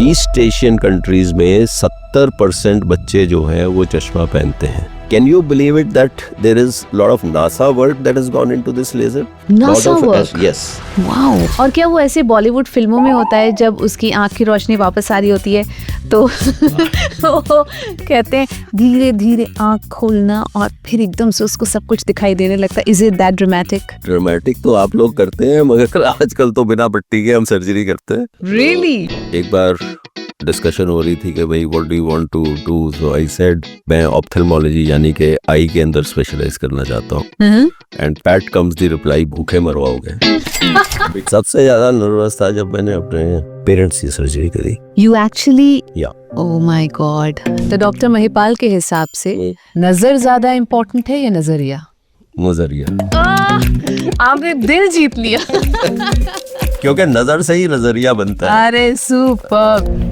East Asian countries में 70% बच्चे जो हैं वो चश्मा पहनते हैं. Can you believe it that there is a lot of NASA work that has gone into this laser? NASA work? Yes. Wow. और क्या वो ऐसे बॉलीवुड फिल्मों में होता है जब उसकी आंख की रोशनी वापस आ रही होती है तो वो कहते हैं धीरे धीरे आंख खोलना और फिर एकदम से उसको सब कुछ दिखाई देने लगता है. Is it that dramatic? Dramatic तो आप लोग करते हैं मगर आजकल तो बिना पट्टी के हम सर्जरी करते हैं. रियली? एक बार डिस्कशन हो रही थी कि भाई what do you want to do. So I said मैं ऑप्थेल्मोलॉजी यानी कि आई के अंदर स्पेशलाइज करना चाहता हूँ. And pat comes the reply भूखे मरवाओगे. सबसे ज्यादा नर्वस था जब मैंने अपने पेरेंट्स की सर्जरी करी. You actually? Yeah. Oh my god. तो डॉक्टर महिपाल के हिसाब से नजर ज्यादा इम्पोर्टेंट है या नजरिया? नजरिया. आपने दिल जीत लिया. क्योंकि नजर से ही नजरिया बनता है. अरे सुपर.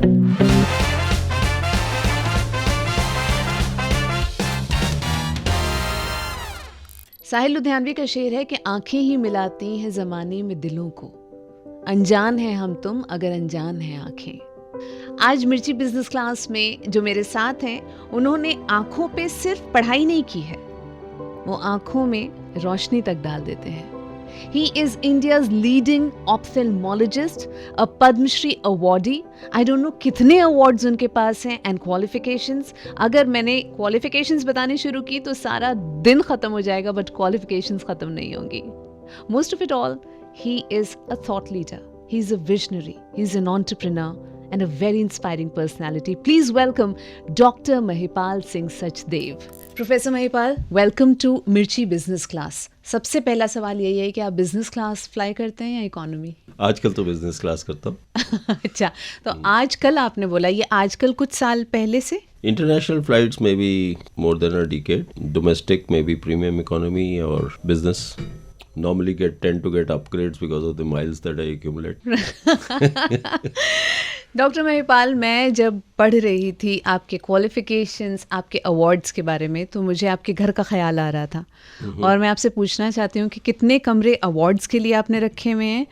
साहिल लुधियानवी का शेर है कि आंखें ही मिलाती हैं जमाने में दिलों को, अनजान है हम तुम अगर अनजान है आंखें. आज मिर्ची बिजनेस क्लास में जो मेरे साथ हैं उन्होंने आंखों पे सिर्फ पढ़ाई नहीं की है, वो आंखों में रोशनी तक डाल देते हैं. He is India's leading ophthalmologist, a Padma Shri awardee. I don't know कितने awards उनके पास हैं and qualifications. अगर मैंने qualifications बतानी शुरू की तो सारा दिन खत्म हो जाएगा, but qualifications खत्म नहीं होंगी. Most of it all, he is a thought leader. He's a visionary. He's an entrepreneur and a very inspiring personality. Please welcome Dr. Mahipal Singh Sachdev. Professor Mahipal, welcome to Mirchi Business Class. सबसे पहला सवाल यही है कि आप business class fly करते हैं या इकोनॉमी? आजकल तो बिजनेस क्लास करता हूँ. अच्छा, तो आजकल आपने बोला, ये आजकल कुछ साल पहले से? इंटरनेशनल फ्लाइट्स में भी मोर देन अ डिकेड. डोमेस्टिक में भी प्रीमियम इकोनॉमी और business normally tend to get upgrades because of the miles that I accumulate. Doctor Mahipal, मैं जब पढ़ रही थी आपके क्वालिफिकेशंस, आपके अवार्ड्स के बारे में, तो मुझे आपके घर का ख्याल आ रहा था. और मैं आपसे पूछना चाहती हूँ कि कितने कमरे अवार्ड्स के लिए आपने रखे हुए हैं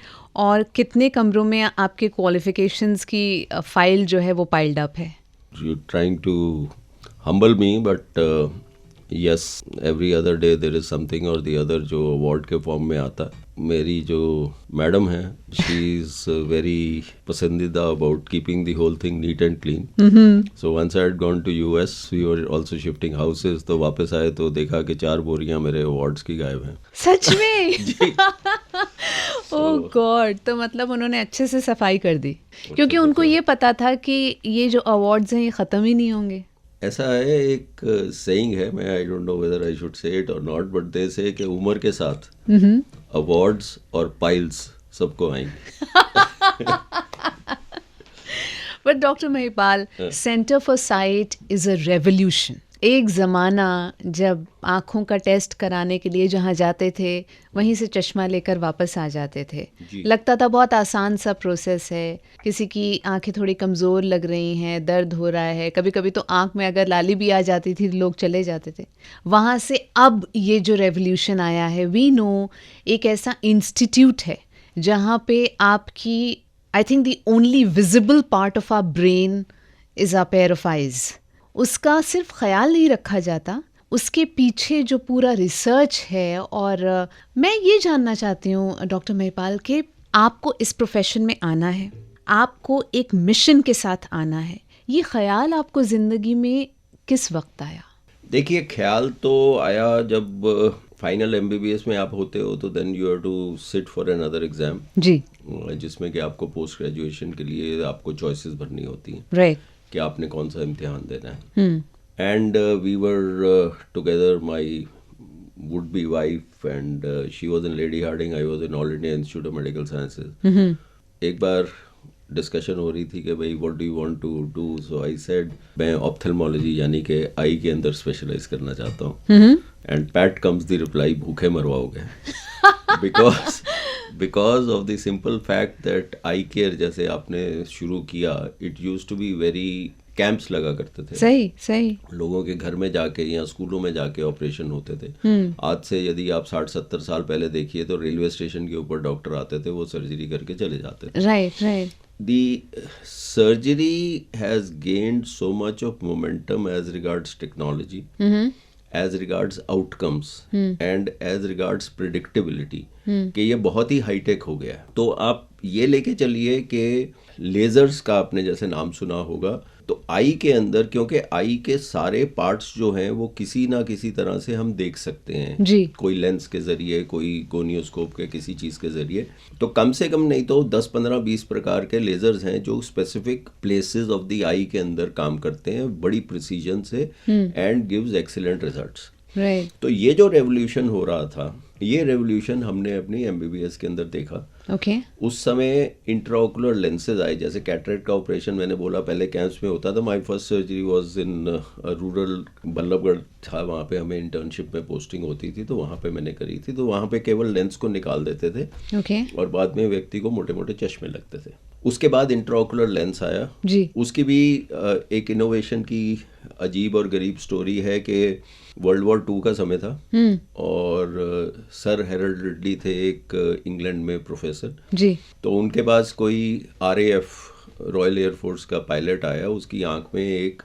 और कितने कमरों में आपके क्वालिफिकेशंस की फाइल जो है वो पाइल्ड अप है? You're trying to humble me, but yes, every other day there is something or the other जो अवार्ड के फॉर्म में आता है. मेरी जो मैडम है, she is very पसंदीदा about keeping the whole thing neat and clean. So once I had gone to US, we were also shifting houses. तो वापस आए तो देखा कि 4 बोरियां मेरे अवार्ड्स की गायब हैं. सच में? ओह गॉड. तो मतलब उन्होंने अच्छे से सफाई कर दी क्योंकि उनको ये पता था कि ये जो अवार्ड्स हैं ये ख़त्म ही नहीं होंगे. ऐसा है, एक सेइंग है, मैं आई don't know whether I should say it और नॉट, बट दे से कि उम्र के साथ अवार्ड्स और पाइल्स सबको आएंगे. But doctor Mahipal, centre for site is a revolution. एक ज़माना जब आँखों का टेस्ट कराने के लिए जहाँ जाते थे वहीं से चश्मा लेकर वापस आ जाते थे. लगता था बहुत आसान सा प्रोसेस है. किसी की आंखें थोड़ी कमज़ोर लग रही हैं, दर्द हो रहा है, कभी कभी तो आँख में अगर लाली भी आ जाती थी लोग चले जाते थे. वहाँ से अब ये जो रेवोल्यूशन आया है, वी नो एक ऐसा इंस्टीट्यूट है जहाँ पे आपकी, I think the only visible part of our brain is a pair of eyes. उसका सिर्फ ख्याल नहीं रखा जाता, उसके पीछे जो पूरा रिसर्च है. और मैं ये जानना चाहती हूँ डॉक्टर महिपाल कि आपको इस प्रोफेशन में आना है, आपको एक मिशन के साथ आना है. ये ख्याल आपको ज़िंदगी में किस वक्त आया? देखिए, ख्याल तो आया जब फाइनल MBBS में आप होते हो तो then you have to sit for another exam जी, जिसमें कि आपको पोस्ट ग्रेजुएशन के लिए आपको चॉइसेस भरनी होती हैं. राइट. कि आपने कौन सा इम्तिहान देना है. And we were together, my would be wife and she was in Lady Hardinge, I was in All India Institute of Medical Sciences. एक बार डिस्कशन हो रही थी कि भाई what do you want to do. So I said मैं ophthalmology यानी कि आई के अंदर स्पेशलाइज करना चाहता हूँ. And pat comes the reply भूखे मरवाओगे. because of the simple fact that I care जैसे आपने शुरू किया, it used to be very camps लगा करते थे. सही. लोगों के घर में जाके या स्कूलों में जाके ऑपरेशन होते थे. आज से यदि आप 60-70 साल पहले देखिए तो रेलवे स्टेशन के ऊपर डॉक्टर आते थे, वो सर्जरी करके चले जाते थे. Right. the surgery has gained so much of momentum as regards technology, as regards outcomes and as regards predictability कि ये बहुत ही हाईटेक हो गया है. तो आप ये लेके चलिए कि लेजर्स का आपने जैसे नाम सुना होगा, तो आई के अंदर, क्योंकि आई के सारे पार्ट्स जो हैं वो किसी ना किसी तरह से हम देख सकते हैं जी. कोई लेंस के जरिए, कोई गोनियोस्कोप के किसी चीज के जरिए, तो कम से कम नहीं तो 10, 15, 20 प्रकार के लेजर्स हैं जो स्पेसिफिक प्लेसेस ऑफ द आई के अंदर काम करते हैं बड़ी प्रिसीजन से एंड गिव्स एक्सीलेंट रिजल्ट्स. तो ये जो रेवोल्यूशन हो रहा था, ये रेवोल्यूशन हमने अपनी एमबीबीएस के अंदर देखा. उस समय इंट्राओकुलर लेंसेज आए, जैसे कैटरेक्ट का ऑपरेशन मैंने बोला पहले कैंप्स में होता था. My first surgery was in rural Ballabhgarh था, वहाँ पे हमें इंटर्नशिप में पोस्टिंग होती थी, तो वहाँ पे मैंने करी थी. तो वहाँ पे केवल लेंस को निकाल देते थे और बाद में व्यक्ति को मोटे मोटे चश्मे लगते थे. उसके बाद इंट्राओकुलर लेंस आया जी. उसकी भी एक इनोवेशन की अजीब और गरीब स्टोरी है कि वर्ल्ड वॉर 2 का समय था और सर हेरल्ड रिडली थे एक इंग्लैंड में प्रोफेसर जी. तो उनके पास कोई RAF रॉयल एयरफोर्स का पायलट आया, उसकी आंख में एक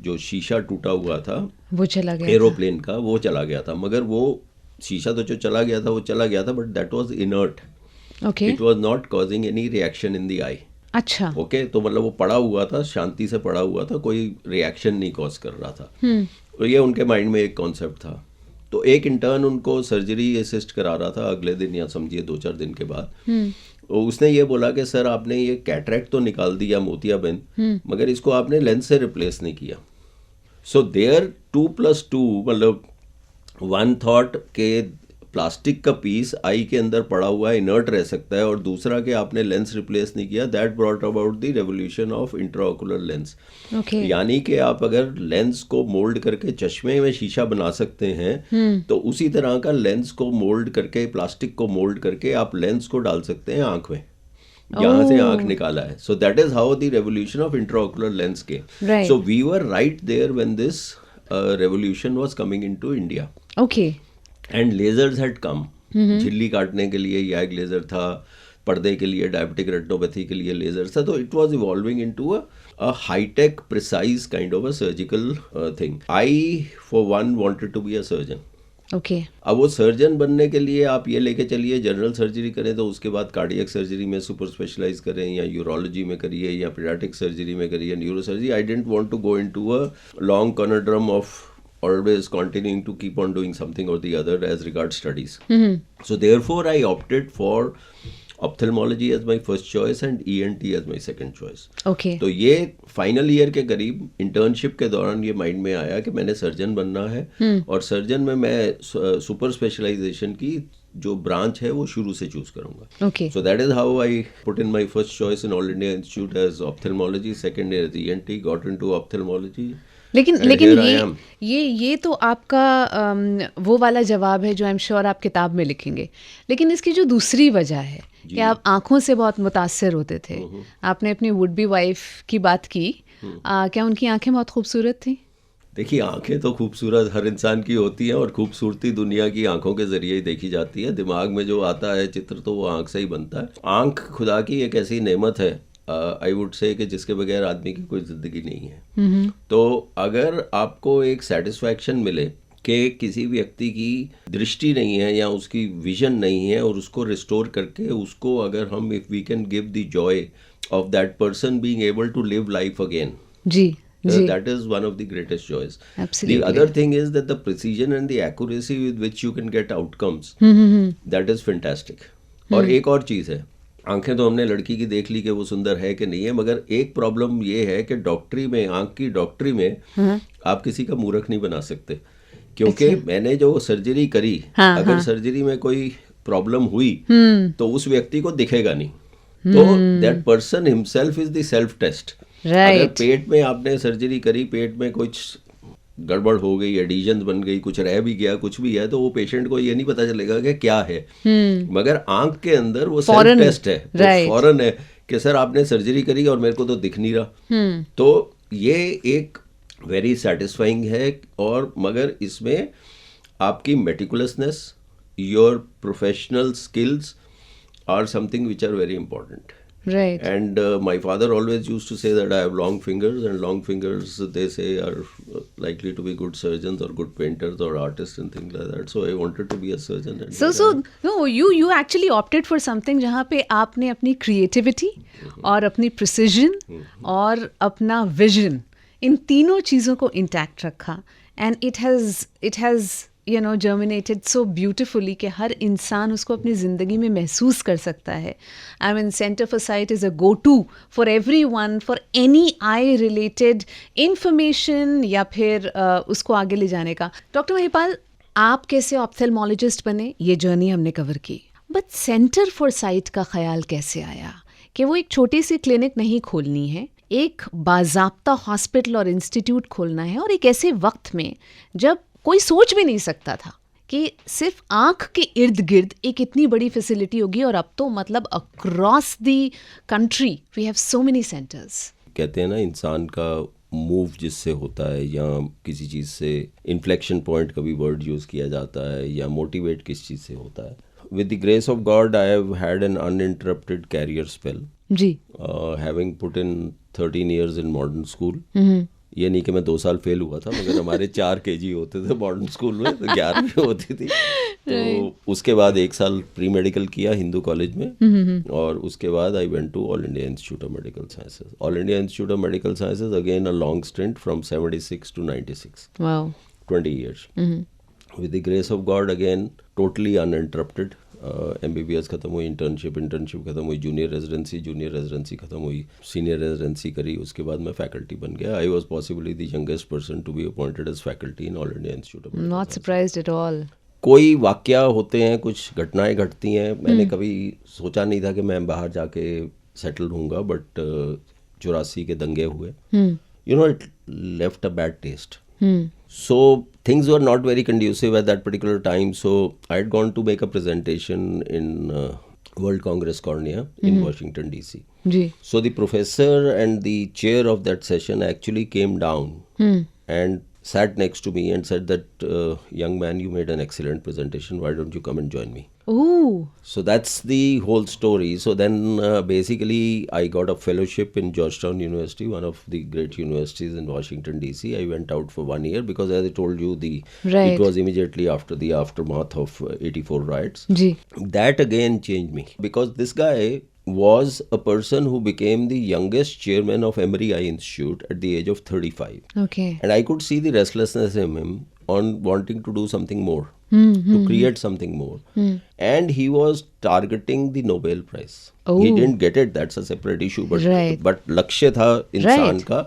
जो शीशा टूटा हुआ था वो चला गया एरोप्लेन का, वो चला गया था. मगर वो शीशा तो जो चला गया था वो चला गया था, but that was inert. It was not causing any reaction in the eye. अच्छा. तो मतलब वो पड़ा हुआ था, शांति से पड़ा हुआ था, कोई रिएक्शन नहीं कॉज कर रहा था. तो ये उनके माइंड में एक कॉन्सेप्ट था. तो एक इंटर्न उनको सर्जरी असिस्ट करा रहा था अगले दिन, या समझिए 2-4 दिन के बाद. तो उसने ये बोला कि सर आपने ये कैटरेक्ट तो निकाल दिया मोतियाबिंद, मगर इसको आपने लेंस से रिप्लेस नहीं किया. सो देयर 2+2 मतलब 1 थॉट के प्लास्टिक का पीस आई के अंदर पड़ा हुआ है, इनर्ट रह सकता है, और दूसरा कि आपने लेंस रिप्लेस नहीं किया. That brought about the revolution of intraocular lens. यानी कि आप अगर लेंस को मोल्ड करके चश्मे में शीशा बना सकते हैं, तो उसी तरह का लेंस को मोल्ड करके, प्लास्टिक को मोल्ड करके आप लेंस को डाल सकते हैं आंख में. यहाँ से आंख निकाला है. So that is how the revolution of intraocular lens के. So we were right there when this revolution was coming into India. And lasers had come. झिल्ली काटने के लिए यैग लेजर था, पर्दे के लिए डायबिटिक रेटिनोपैथी के लिए लेजर था. तो it was evolving into a high tech precise kind of a surgical thing. I for one wanted to be a surgeon. अब वो सर्जन बनने के लिए आप ये लेके चलिए जनरल सर्जरी करें, तो उसके बाद कार्डियक सर्जरी में सुपर स्पेशलाइज करें, या यूरोलॉजी में करिए, या पीडियाट्रिक सर्जरी में करिए, neuro surgery. I didn't want to go into a long conundrum of always continuing to keep on doing something or the other as regards studies. So therefore I opted for ophthalmology as my first choice and ENT as my second choice. तो ये final year के करीब internship के दौरान ये mind में आया कि मैंने सर्जन बनना है, और सर्जन में मैं सुपर स्पेशलाइजेशन की जो ब्रांच है वो शुरू से चूज करूंगा. So that is how I put in my first choice in All India Institute as ophthalmology, second year as ENT, got into ophthalmology. लेकिन ये तो आपका वो वाला जवाब है जो आई एम श्योर आप किताब में लिखेंगे. लेकिन इसकी जो दूसरी वजह है कि आप आंखों से बहुत मुतासर होते थे. आपने अपनी वुड बी वाइफ की बात की. क्या उनकी आंखें बहुत खूबसूरत थी? देखिए, आंखें तो खूबसूरत हर इंसान की होती हैं, और खूबसूरती दुनिया की आंखों के जरिए ही देखी जाती है. दिमाग में जो आता है चित्र तो वो आंख से ही बनता है. आंख खुदा की एक ऐसी नेमत है, आई वुड से, कि जिसके बगैर आदमी की कोई ज़िंदगी नहीं है. तो अगर आपको एक सेटिस्फैक्शन मिले कि किसी व्यक्ति की दृष्टि नहीं है या उसकी विजन नहीं है, और उसको रिस्टोर करके उसको अगर हम, if we can give the joy of that person being able to live life again, that is one of the greatest joys. Absolutely. The other thing is that the precision and the accuracy with which you can get outcomes, that is fantastic. और एक और चीज़ है, आंखें तो हमने लड़की की देख ली कि वो सुंदर है कि नहीं है, मगर एक प्रॉब्लम ये है कि डॉक्टरी में, आंख की डॉक्टरी में आप किसी का मूर्ख नहीं बना सकते. क्योंकि मैंने जो सर्जरी करी, अगर सर्जरी में कोई प्रॉब्लम हुई तो उस व्यक्ति को दिखेगा नहीं. तो that person himself is the self test. अगर पेट में आपने सर्जरी करी, पेट में कुछ गड़बड़ हो गई, एडिशंस बन गई, कुछ रह भी गया, कुछ भी है, तो वो पेशेंट को ये नहीं पता चलेगा कि क्या है. मगर आंख के अंदर वो सेल्फ टेस्ट है, फौरन है कि सर आपने सर्जरी करी और मेरे को तो दिख नहीं रहा. तो ये एक वेरी सेटिस्फाइंग है. और मगर इसमें आपकी meticulousness, your professional skills are something which are very important. Right. And my father always used to say that I have long fingers, and long fingers, they say, are likely to be good surgeons or good painters or artists and things like that. So I wanted to be a surgeon. And So no, you actually opted for something जहाँ पे आपने अपनी creativity और अपनी precision और अपना vision, इन तीनों चीज़ों को intact रखा, and it has germinated so beautifully कि हर इंसान उसको अपनी ज़िंदगी में महसूस कर सकता है. I mean, Center for Sight is a go-to for everyone, for any eye related information या फिर उसको आगे ले जाने का. डॉक्टर महिपाल, आप कैसे ऑप्थेल्मोलॉजिस्ट बने, ये जर्नी हमने कवर की, बट सेंटर फॉर साइट का ख्याल कैसे आया कि वो एक छोटी सी क्लिनिक नहीं खोलनी है, एक बाज़ाब्ता हॉस्पिटल और इंस्टीट्यूट खोलना है, और एक ऐसे वक्त में जब कोई सोच भी नहीं सकता था कि सिर्फ आँख के इर्द गिर्द एक इतनी बड़ी फैसिलिटी होगी, और अब तो मतलब across the country we have so many centres. कहते हैं ना, इंसान का मूव जिससे होता है, या किसी चीज़ से इन्फ्लेक्शन पॉइंट कभी वर्ड यूज़ किया जाता है, या मोटिवेट किस चीज़ से होता है. With the grace of God I have had an uninterrupted career spell. जी. Having put in 13 years in modern school. ये नहीं कि मैं 2 साल फेल हुआ था, मगर हमारे 4 kg होते थे मॉडर्न स्कूल में, तो 11वीं होती थी. तो उसके बाद 1 साल प्री मेडिकल किया हिंदू कॉलेज में, और उसके बाद I went to All India Institute of Medical Sciences. All India Institute of Medical Sciences, again a long stint from 76 to 96. Wow. 20 years. With the grace of God, again totally uninterrupted. MBBS खत्म हुई, internship खत्म हुई, junior residency खत्म हुई, senior residency करी, उसके बाद मैं फैकल्टी बन गया. I was possibly the youngest person to be appointed as faculty in All India Institute of. Not surprised at all. कोई वाकया होते हैं, कुछ घटनाएं घटती हैं. मैंने कभी सोचा नहीं था कि मैं बाहर जाके सेटल होऊंगा, बट 84 के दंगे हुए. It left a bad taste. So things were not very conducive at that particular time. So I had gone to make a presentation in World Congress Cornea in Washington DC. So the professor and the chair of that session actually came down and sat next to me and said that, young man, you made an excellent presentation. Why don't you come and join me? Ooh. So that's the whole story. So then basically I got a fellowship in Georgetown University, one of the great universities in Washington DC. I went out for 1 year because, as I told you, it was immediately after the aftermath of 84 riots. That again changed me, because this guy was a person who became the youngest chairman of Emory Eye Institute at the age of 35. Okay. And I could see the restlessness in him on wanting to do something more, to create something more. And he was targeting the Nobel Prize. He didn't get it, that's a separate issue. But लक्ष्य था इंसान का.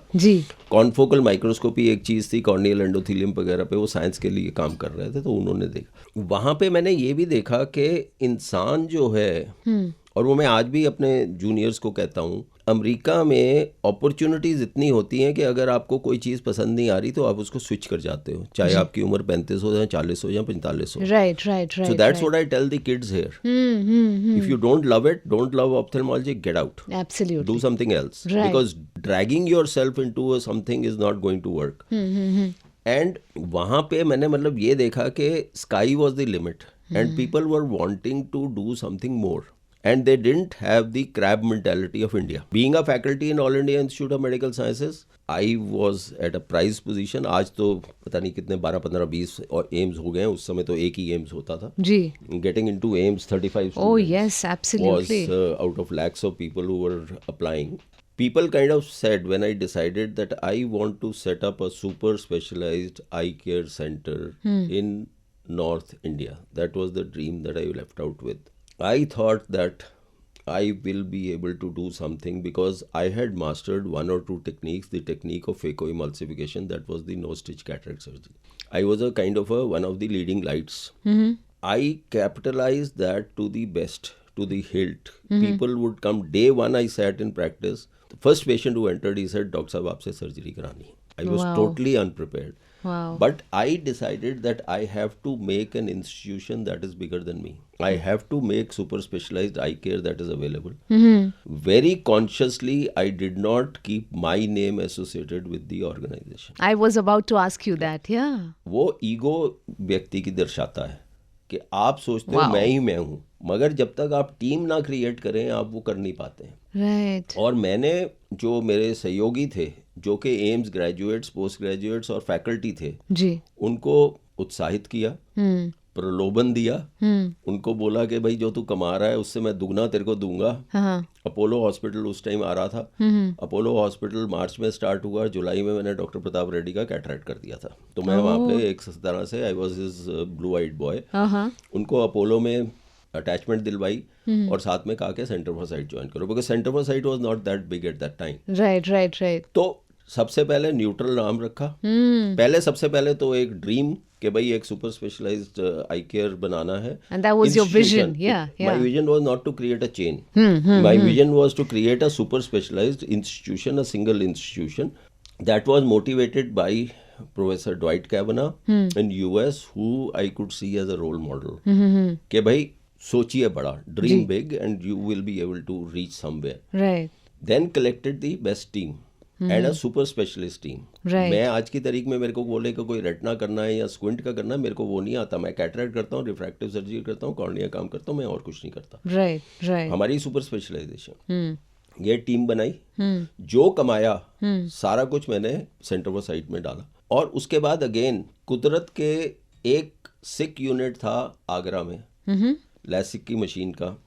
Confocal microscopy एक चीज़ थी, corneal endothelium वगैरह पे वो science के लिए काम कर रहे थे, तो उन्होंने देखा. वहाँ पे मैंने ये भी देखा कि इंसान जो है, और वो मैं आज भी अपने जूनियर्स को कहता हूँ, अमेरिका में अपॉर्चुनिटीज़ इतनी होती हैं कि अगर आपको कोई चीज़ पसंद नहीं आ रही तो आप उसको स्विच कर जाते हो, चाहे आपकी उम्र 35 हो या 40 हो या 45 हो. Right. So that's what I tell the kids here. If you don't love ophthalmology, get out. Absolutely. Do something else. Because dragging yourself into something is not going to work. And वहाँ पे मैंने मतलब ये देखा कि sky was the limit, and people were wanting to do something more. And they didn't have the crab mentality of India. Being a faculty in All India Institute of Medical Sciences, I was at a prize position. आज तो पता नहीं कितने 12, 15, 20 और AIIMS हो गए हैं. उस समय तो एक ही एम्स होता था. जी. Getting into AIIMS, 35 students. Oh yes, absolutely. Was out of lakhs of people who were applying. People kind of said, when I decided that I want to set up a super specialized eye care center in North India, that was the dream that I left out with. I thought that I will be able to do something, because I had mastered 1 or 2 techniques. The technique of phacoemulsification, that was the no-stitch cataract surgery. I was a kind of one of the leading lights. I capitalized that to the best, to the hilt. People would come. Day 1 I sat in practice. The first patient who entered, he said, "Doctor Sahab, aapse surgery karani hai." I was totally unprepared. Wow. But I decided that I have to make an institution that is bigger than me. I have to make super specialized eye care that is available. Very consciously, I did not keep my name associated with the organization. I was about to ask you that, yeah. वो ego व्यक्ति की दर्शाता है. कि आप सोचते हो मैं हूँ, मगर जब तक आप टीम ना क्रिएट करें आप वो कर नहीं पाते हैं। राइट। और मैंने जो मेरे सहयोगी थे जो कि एम्स ग्रेजुएट्स, पोस्ट ग्रेजुएट्स और फैकल्टी थे जी। उनको उत्साहित किया, प्रलोभन दिया, उनको बोला कि भाई जो तू कमा रहा है उससे मैं दुगना तेरे को दूंगा। हाँ। अपोलो हॉस्पिटल उस टाइम आ रहा था। अपोलो हॉस्पिटल मार्च में स्टार्ट हुआ, जुलाई में मैंने डॉक्टर प्रताप रेड्डी का कैटरेक्ट कर दिया था। तो मैं वहाँ पे एक तरह से I was his blue eyed boy. उनको अपोलो में अटैचमेंट दिलवाई और साथ में कहा कि सेंटर फॉर साइट ज्वाइन करो, because Centre for Sight was not that big at that time. Right. तो सबसे पहले न्यूट्रल नाम रखा। पहले सबसे पहले तो एक ड्रीम कि भाई एक सुपर स्पेशलाइज्ड आई केयर बनाना है। And that was your vision. Yeah. My vision was not to create a chain. My vision was to create a super specialized institution, a single institution that was motivated by Professor Dwight Kavanaugh in US, who I could see as a role model. कि भाई सोचिए बड़ा, dream big and you will be able to reach somewhere. Right. Then collected the best team. And a super specialist team. मैं आज की तारीख में मेरे को बोले कि कोई रेटिना करना है या स्क्विंट का करना है, मेरे को वो नहीं आता। मैं कैटरेक्ट करता हूँ, रिफ्रैक्टिव सर्जरी करता हूँ, कॉर्निया काम करता हूँ, मैं और कुछ नहीं करता। राइट। हमारी सुपर स्पेशलाइजेशन, ये टीम बनाई, जो कमाया सारा कुछ मैंने सेंटर फॉर साइट में डाला। और उसके बाद अगेन कुदरत के एक सिक यूनिट था आगरा में, लैसिक की मशीन का।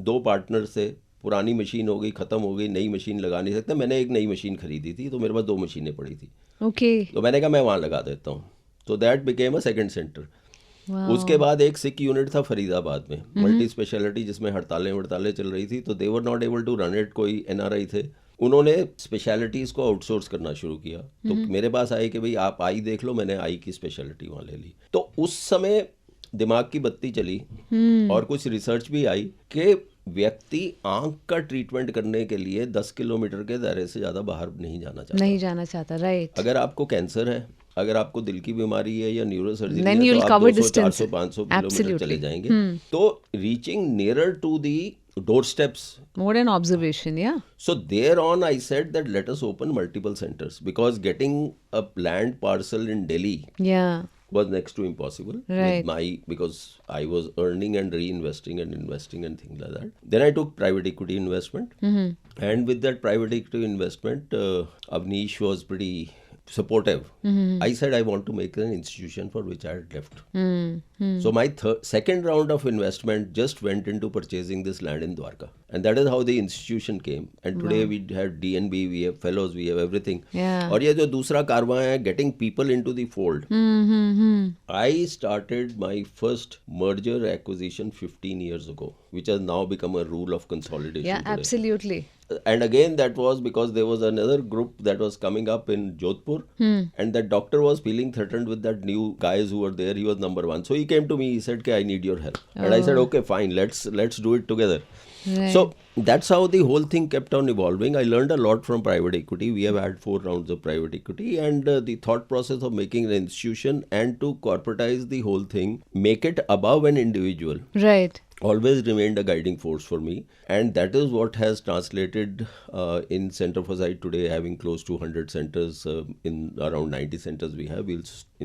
2 पार्टनर से पुरानी मशीन हो गई, खत्म हो गई, नई मशीन लगा नहीं सकते। मैंने एक नई मशीन खरीदी थी, तो मेरे पास 2 मशीनें पड़ी थी। तो मैंने कहा मैं वहाँ लगा देता हूँ। तो that became a second centre. उसके बाद एक सिक यूनिट था फरीदाबाद में, मल्टी स्पेशलिटी, जिसमें हड़तालें चल रही थी, तो they were not able to run it. कोई NRI थे, उन्होंने स्पेशलिटीज़ को आउटसोर्स करना शुरू किया। तो मेरे पास आए कि भाई आप आई देख लो, मैंने आई की स्पेशलिटी वहाँ ले ली। तो उस समय दिमाग की बत्ती चली और कुछ रिसर्च भी आई कि व्यक्ति आंख का ट्रीटमेंट करने के लिए 10 किलोमीटर के दायरे से ज़्यादा बाहर नहीं जाना चाहता। राइट। अगर आपको कैंसर है, अगर आपको दिल की बीमारी है या न्यूरो सर्जरी है, तो आप 200, 400, 500 किलोमीटर चले जाएंगे। तो reaching nearer to the doorsteps, more an observation. Yeah. So there on I said that let us open multiple centers, because getting a land parcel in Delhi was next to impossible. Right. Because I was earning and reinvesting and investing and things like that. Then I took private equity investment, and with that private equity investment, Avnish was pretty supportive. I said I want to make an institution for which I had left. So my second round of investment just went into purchasing this land in Dwarka, and that is how the institution came. And today we have DNB, we have fellows, we have everything. और ये जो दूसरा कारवां है, getting people into the fold. I started my first merger acquisition 15 years ago, which has now become a rule of consolidation. Yeah, today. Absolutely. And again, that was because there was another group that was coming up in Jodhpur, and that doctor was feeling threatened with that new guys who were there. He was number 1. So he came to me, he said, I need your help. And I said, okay, fine, let's do it together. Right. So that's how the whole thing kept on evolving. I learned a lot from private equity. We have had 4 rounds of private equity, and the thought process of making an institution and to corporatize the whole thing, make it above an individual. Right. Always remained a guiding force for me, and that is what has translated in Center for Sight today, having close to 100 centers. In around 90 centers we have.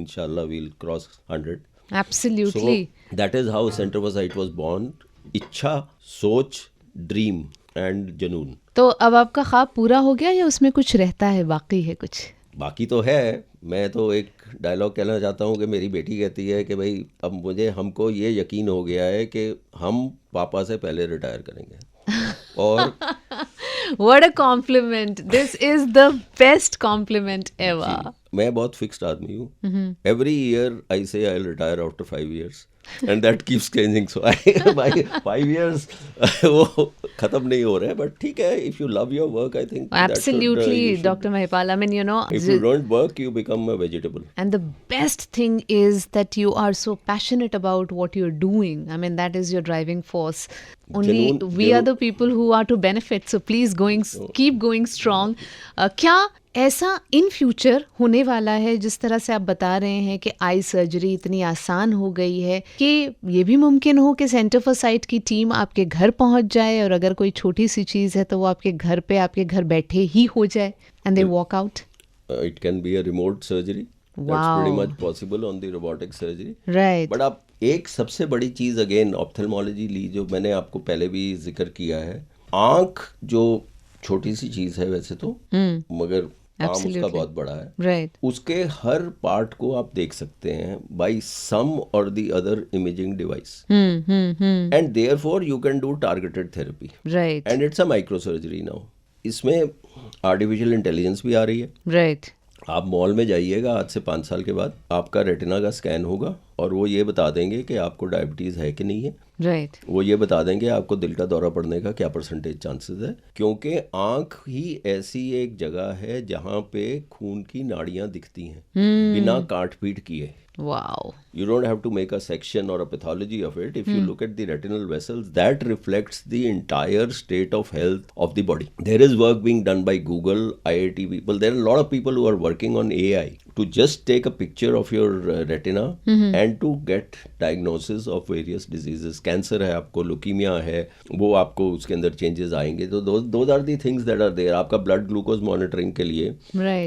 Inshallah we'll cross 100. Absolutely. So that is how Center for Sight was born. इच्छा, सोच, dream and जनून। तो अब आपका ख्वाब पूरा हो गया या उसमें कुछ रहता है, बाकी है कुछ? बाकी तो है। मैं तो एक डायलॉग कहना चाहता हूँ कि मेरी बेटी कहती है कि भाई अब हमको ये यकीन हो गया है कि हम पापा से पहले रिटायर करेंगे। और What a compliment. This is the best compliment ever. मैं बहुत फिक्स्ड आदमी हूँ। Every year I say I'll retire after 5 years. And that keeps changing. So my 5 years वो खत्म नहीं हो रहे हैं, but ठीक है, if you love your work, I think absolutely, Dr. Mahipal. I mean, if you don't work, you become a vegetable. And the best thing is that you are so passionate about what you're doing. I mean, that is your driving force. Only we are the people who are to benefit. So please keep going strong. क्या ऐसा in future होने वाला है, जिस तरह से आप बता रहे हैं कि आई सर्जरी इतनी आसान हो गई है, कि ये भी मुमकिन हो कि सेंटर फॉर साइट की टीम आपके घर पहुंच जाए, और अगर कोई छोटी सी चीज़ है तो वो आपके घर बैठे ही हो जाए, and they walk out? It can be a remote surgery. Wow. That's pretty much possible on the robotic surgery. Right. But आप एक सबसे बड़ी चीज़ अगेन ऑप्थेल्मोलॉजी ली, जो मैंने आपको पहले भी जिक्र किया है, आँख जो छोटी सी चीज़ है वैसे तो, मगर काम उसका बहुत बड़ा है। राइट। उसके हर पार्ट को आप देख सकते हैं बाय सम और the other imaging device, and therefore you can do targeted therapy, right. And it's a micro surgery now. इसमें आर्टिफिशियल इंटेलिजेंस भी आ रही है। राइट। आप मॉल में जाइएगा आज से 5 साल के बाद, आपका रेटिना का स्कैन होगा और वो ये बता देंगे कि आपको डायबिटीज़ है कि नहीं है। राइट। वो ये बता देंगे आपको दिल का दौरा पड़ने का क्या परसेंटेज चांसेस है, क्योंकि आंख ही ऐसी एक जगह है जहाँ पे खून की नाड़ियाँ दिखती हैं बिना काट पीट किए। Wow. You don't have to make a section or a pathology of it. If you look at the retinal vessels, that reflects the entire state of health of the body. There is work being done by Google, IIT people. There are a lot of people who are working on AI to just take a picture of your retina and to get diagnosis of various diseases. Cancer है आपको, leukemia है, वो आपको उसके अंदर changes आएंगे। तो those are the things that are there. आपका blood glucose monitoring के लिए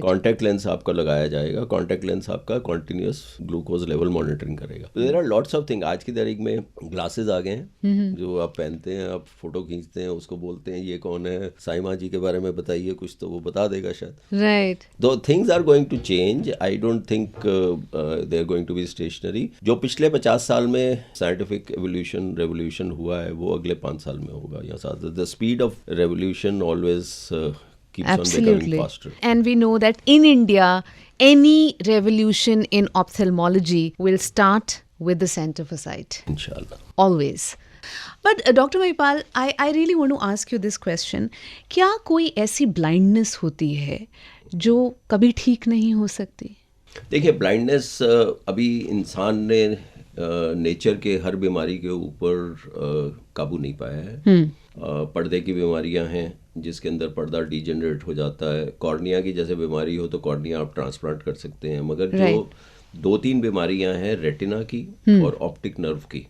contact lens आपका लगाया जाएगा। contact lens आपका continuous ग्लूकोज लेवल मॉनिटरिंग करेगा। तो there are lots of thing. आज की तारीख में ग्लासेस आ गए हैं जो आप पहनते हैं, आप फोटो खींचते हैं, उसको बोलते हैं ये कौन है, साईमा जी के बारे में बताइए कुछ, तो वो बता देगा शायद। राइट। दो things are going to change. I don't think they are going to be stationary. जो पिछले 50 साल में साइंटिफिक एवोल्यूशन रेवोल्यूशन हुआ है वो अगले 5 साल में होगा या 7। The speed of revolution always keeps on becoming faster. And we know that in India, any revolution in ophthalmology will start with the center for sight. Inshallah. Always. But Dr. Mahipal, I really want to ask you this question. क्या कोई ऐसी blindness होती है जो कभी ठीक नहीं हो सकती? देखिए, ब्लाइंडनेस अभी इंसान ने नेचर के हर बीमारी के ऊपर काबू नहीं पाया है। पर्दे की बीमारियां हैं जिसके अंदर पर्दा डिजेनरेट हो जाता है। कॉर्निया की जैसे बीमारी हो तो कॉर्निया आप ट्रांसप्लांट कर सकते हैं, मगर जो 2-3 बीमारियां हैं रेटिना की और ऑप्टिक नर्व की,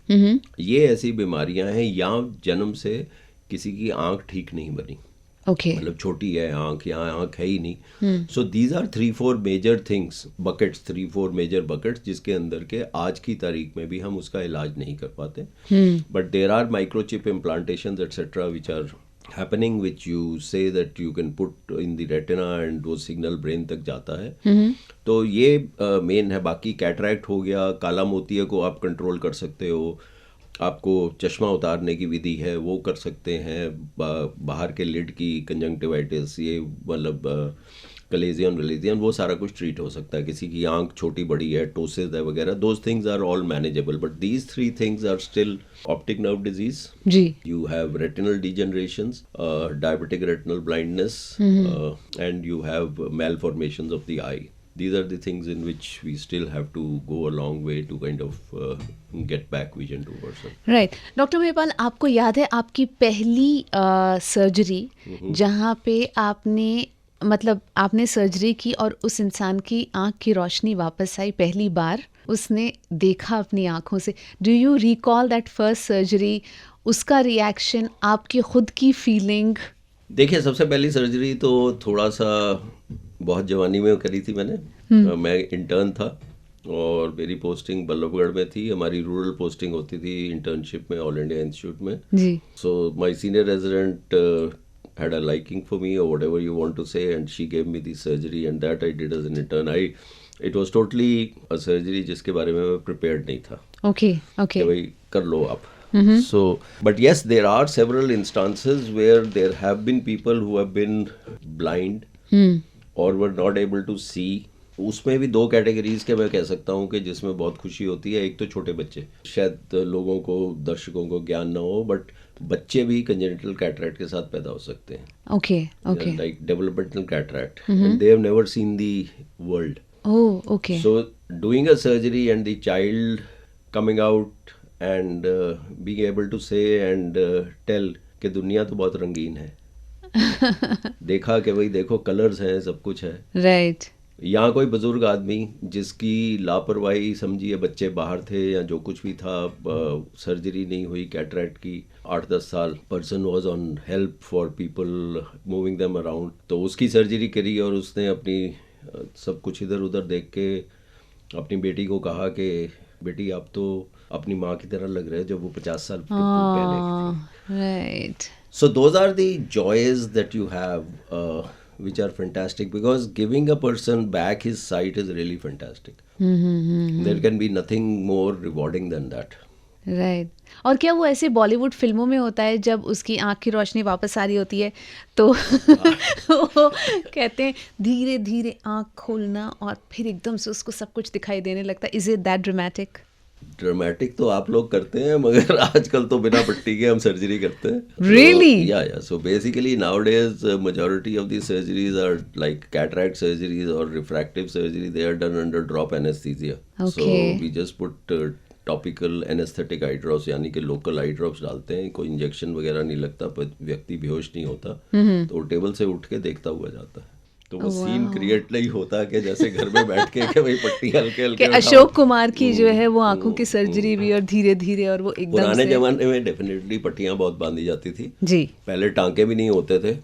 ये ऐसी बीमारियां हैं यहाँ जन्म से किसी की आंख ठीक नहीं बनी। मतलब छोटी है आंख, यहाँ आंख है ही नहीं। So these are 3-4 major things, buckets, 3-4 major buckets, जिसके अंदर के आज की तारीख में भी हम उसका इलाज नहीं कर पाते। But there are microchip implantations etcetera which are happening, which you say that you can put in the retina and वो सिग्नल ब्रेन तक जाता है। तो ये मेन है। बाकी कैटरैक्ट हो गया, काला मोतिया को आप कंट्रोल कर सकते हो, आपको चश्मा उतारने की विधि है वो कर सकते हैं, बाहर के लिड की कंजंक्टिवाइटिस, ये मतलब कलेजियन वलेजियन, वो सारा कुछ ट्रीट हो सकता है। किसी की आंख छोटी बड़ी है, टोसिस है वगैरह, those things are all manageable. But these 3 things are still optic nerve disease, you have retinal degenerations, diabetic retinal blindness, and you have malformations of the eye. These are the things in which we still have to go a long way to kind of get back vision to a person. Right. Doctor Mahipal, आपको याद है आपकी पहली surgery जहाँ पे आपने मतलब आपने सर्जरी की और उस इंसान की आंख की रोशनी वापस आई पहली बार, उसने देखा अपनी आंखों से? Do you recall that first surgery, उसका रिएक्शन, आपकी खुद की फीलिंग? देखिए, सबसे पहली सर्जरी तो थोड़ा सा बहुत जवानी में करी थी मैंने। मैं इंटर्न था और मेरी पोस्टिंग बल्लभगढ़ में थी। हमारी रूरल पोस्टिंग होती थी इंटर्नशिप में ऑल इंडिया इंस्टीट्यूट में जी। So my senior resident had a liking for me or whatever you want to say, and she gave me the surgery, and that I did as an intern. It was totally a surgery जिसके बारे में मैं prepared नहीं था। Okay. कि भाई कर लो आप। So, but yes, there are several instances where there have been people who have been blind or were not able to see. उसमें भी 2 कैटेगरीज के मैं कह सकता हूँ कि जिसमें बहुत खुशी होती है। एक तो छोटे बच्चे, शायद लोगों को, दर्शकों को ज्ञान ना हो, बट बच्चे भी कंजेनिटल कैटरैक्ट के साथ पैदा हो सकते हैं। Okay, like developmental cataract, and they have never seen the world. Oh, okay. So doing a surgery and the child coming out and being able to say and tell कि दुनिया तो बहुत रंगीन है। देखा कि भाई देखो कलर्स हैं, सब कुछ है। राइट। यहाँ कोई बुजुर्ग आदमी जिसकी लापरवाही समझिए, बच्चे बाहर थे या जो कुछ भी था, सर्जरी नहीं हुई कैटरैक्ट की, 8-10 साल person was on help for people moving them around, तो उसकी सर्जरी करी और उसने अपनी सब कुछ इधर उधर देख के अपनी बेटी को कहा कि बेटी आप तो अपनी माँ की तरह लग रहे हैं जब वो 50 साल पहले की थी। Right. So those are the joys that you have, which are fantastic because giving a person back his sight is really fantastic. There can be nothing more rewarding than that. Right. और क्या वो ऐसे बॉलीवुड फिल्मों में होता है जब उसकी आँख की रोशनी वापस आ रही होती है तो वो कहते हैं धीरे धीरे आँख खोलना और फिर एकदम से उसको सब कुछ दिखाई देने लगता है। Is it that dramatic? Dramatic तो आप लोग करते हैं मगर आजकल तो बिना पट्टी के हम सर्जरी करते हैं। Really? Yeah. So basically nowadays majority of these surgeries are like cataract surgeries or refractive surgery. They are done under drop anesthesia. Okay. So we just put topical anaesthetic eye drops यानी कि local eye drops डालते हैं, कोई injection वगैरह नहीं लगता, पर व्यक्ति बेहोश नहीं होता, तो टेबल से उठ के देखता हुआ जाता है। तो वो सीन क्रिएट नहीं होता कि जैसे घर में बैठ के कि भाई पट्टी हल्के हल्के अशोक कुमार की जो है वो आंखों की सर्जरी भी और धीरे धीरे और वो एकदम पुराने जमाने में डेफिनेटली पट्टियां बहुत बांधी जाती थी जी। पहले टांके भी नहीं होते थे,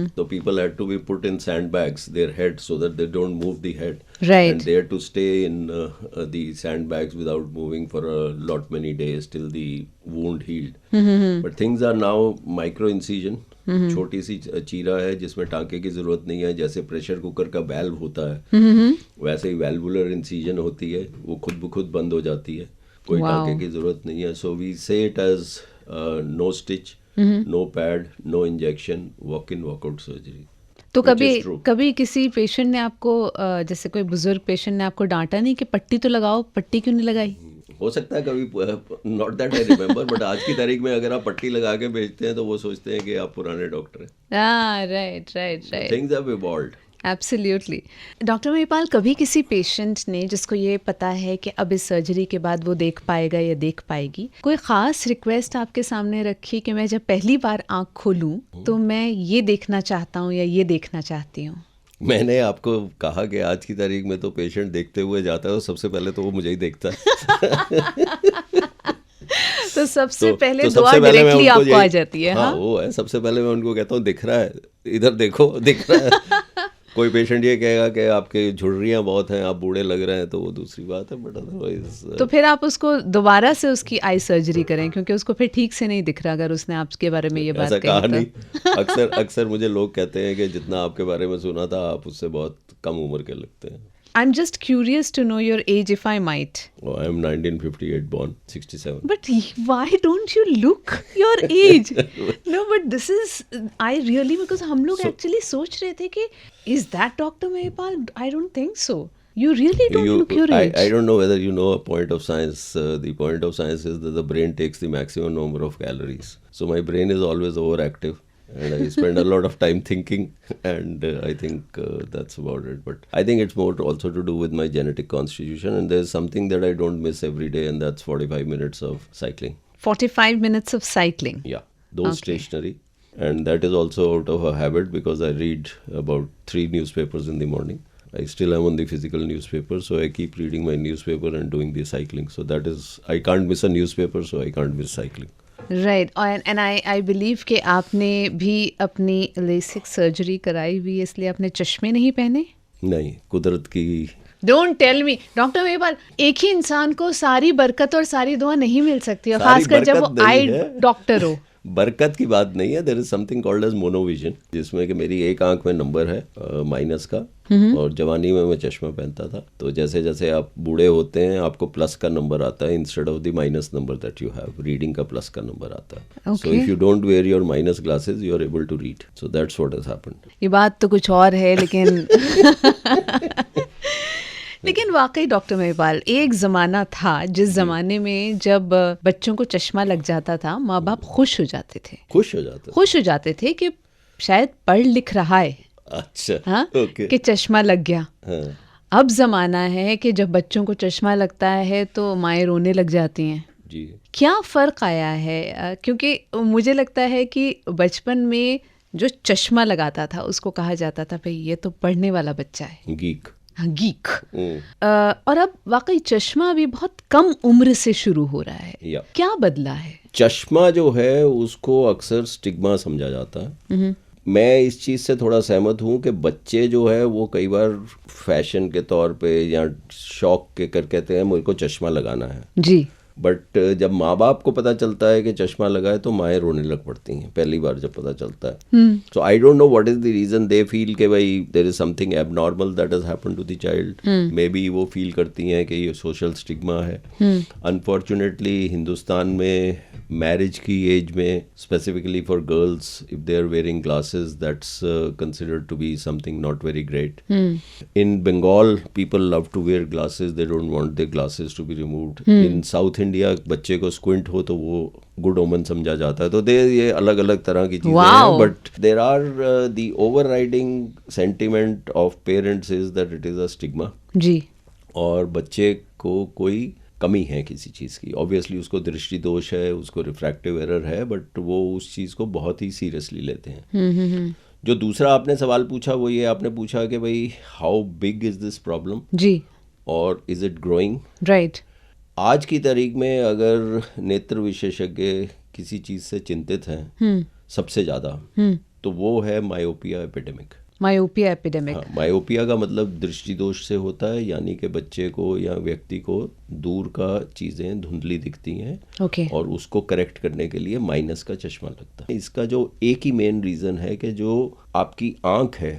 तो people had to be put in sand bags their head so that they don't move the head, right, and they had to stay in the sand bags without moving for a lot many days till the wound healed. But things are now micro incision, छोटी सी चीरा है जिसमें टांके की जरूरत नहीं है, जैसे प्रेशर कुकर का वैल्व होता है वैसे ही वैल्वुलर इंसिजन होती है, वो खुद ब खुद बंद हो जाती है, कोई टांके की जरूरत नहीं है। So we say it as no stitch, no pad, no injection, walk in walk out surgery. तो कभी किसी पेशेंट ने आपको जैसे कोई बुजुर्ग पेशेंट ने आपको डांटा नहीं कि पट्टी तो लगाओ, पट्टी क्यों नहीं लगाई? हो सकता है कभी, not that I remember, but आज की तारीख में अगर आप पट्टी लगा के भेजते हैं तो वो सोचते हैं कि आप पुराने डॉक्टर हैं। Right. Things have evolved. Absolutely. Doctor Mahipal, कभी किसी पेशेंट ने जिसको ये पता है कि अब इस सर्जरी के बाद वो देख पाएगा या देख पाएगी, कोई ख़ास रिक्वेस्ट आपके सामने रखी कि मैं जब पहली बार आँख खोलूँ तो मैं ये देखना चाहता हूँ या ये देखना चाहती हूँ? मैंने आपको कहा कि आज की तारीख में तो पेशेंट देखते हुए जाता है, तो सबसे पहले तो वो मुझे ही देखता है। तो सबसे पहले दुआ डायरेक्टली आपको आ जाती है। हाँ, वो है, सबसे पहले मैं उनको कहता हूँ दिख रहा है, इधर देखो, दिख रहा है। कोई पेशेंट ये कहेगा कि आपके झुर्रियाँ बहुत हैं, आप बूढ़े लग रहे हैं, तो वो दूसरी बात है, बट अदरवाइज तो फिर आप उसको दोबारा से उसकी आई सर्जरी करें, क्योंकि उसको फिर ठीक से नहीं दिख रहा अगर उसने आपके बारे में ये बात कही। ऐसा कहा नहीं। अक्सर मुझे लोग कहते हैं कि जितना आपके बारे में सुना था आप उससे बहुत कम उम्र के लगते हैं। I'm just curious to know your age, if I might. Oh, I'm 1958 born, 67. But why don't you look your age? No, but this is, I really, because हम लोग actually सोच रहे थे कि is that Dr. Mahipal? I don't think so. You really don't look your age. I don't know whether you know a point of science. The point of science is that the brain takes the maximum number of calories. So my brain is always overactive. And I spend a lot of time thinking, and I think that's about it. But I think it's more also to do with my genetic constitution, and there's something that I don't miss every day, and that's 45 minutes of cycling. 45 minutes of cycling? Yeah, those stationary. And that is also out of a habit because I read about 3 newspapers in the morning. I still am on the physical newspaper, so I keep reading my newspaper and doing the cycling. So that is, I can't miss a newspaper, so I can't miss cycling. Right. And I believe कि आपने भी अपनी LASIK surgery कराई हुई है, इसलिए आपने चश्मे नहीं पहने? नहीं, कुदरत की। Don't tell me doctor Mahipal, एक ही इंसान को सारी बरकत और सारी दुआ नहीं मिल सकती, और खासकर जब वो आई डॉक्टर हो। बरकत की बात नहीं है, there is something called as monovision, जिसमें कि मेरी एक आंख में नंबर है माइनस का, और जवानी में मैं चश्मा पहनता था। तो जैसे जैसे आप बूढ़े होते हैं आपको प्लस का नंबर आता है instead of the minus number that you have, reading का प्लस का नंबर आता है। So if you don't wear your minus glasses you are able to read, so that's what has happened. ये बात तो कुछ और है, लेकिन वाकई डॉक्टर महिपाल, एक ज़माना था जिस ज़माने में जब बच्चों को चश्मा लग जाता था माँ बाप खुश हो जाते थे कि शायद पढ़ लिख रहा है। अच्छा, हाँ, कि चश्मा लग गया। हाँ। अब ज़माना है कि जब बच्चों को चश्मा लगता है तो माएँ रोने लग जाती हैं जी। क्या फ़र्क आया है? क्योंकि मुझे लगता है कि बचपन में जो चश्मा लगाता था उसको कहा जाता था भाई ये तो पढ़ने वाला बच्चा है, गीक। और अब वाकई चश्मा भी बहुत कम उम्र से शुरू हो रहा है। क्या बदला है? चश्मा जो है उसको अक्सर स्टिग्मा समझा जाता है। मैं इस चीज़ से थोड़ा सहमत हूँ कि बच्चे जो है वो कई बार फैशन के तौर पे या शौक के कर कहते हैं मुझे को चश्मा लगाना है जी, बट जब माँ बाप को पता चलता है कि चश्मा लगा है तो माएँ रोने लग पड़ती हैं पहली बार जब पता चलता है. So I don't know what is the reason they feel कि भाई there is something abnormal that has happened to the child. Maybe वो फील करती हैं कि ये सोशल स्टिग्मा है. अनफॉर्चुनेटली हिंदुस्तान में मैरिज की एज में specifically for girls if they are wearing glasses that's considered to be something not very great. In Bengal people love to wear glasses, they don't want there glasses to be removed. In South India बच्चे को squint हो तो वो good ओमन समझा जाता है. तो ये अलग अलग तरह की चीजें हैं but there are the overriding sentiment of parents is that it is a stigma जी, और बच्चे को कोई कमी है किसी चीज़ की. ऑब्वियसली उसको दृष्टि दोष है, उसको रिफ्रैक्टिव एरर है बट वो उस चीज़ को बहुत ही सीरियसली लेते हैं. जो दूसरा आपने सवाल पूछा वो ये आपने पूछा कि भाई how big is this problem जी, और इज इट ग्रोइंग. राइट. आज की तारीख में अगर नेत्र विशेषज्ञ किसी चीज़ से चिंतित हैं सबसे ज़्यादा तो वो है मायोपिया एपिडेमिक. Myopia epidemic. हाँ, मायोपिया का मतलब दृष्टि दोष से होता है, यानी कि बच्चे को या व्यक्ति को दूर का चीज़ें धुंधली दिखती हैं. ओके. और उसको करेक्ट करने के लिए माइनस का चश्मा लगता है. इसका जो एक ही मेन रीज़न है कि जो आपकी आँख है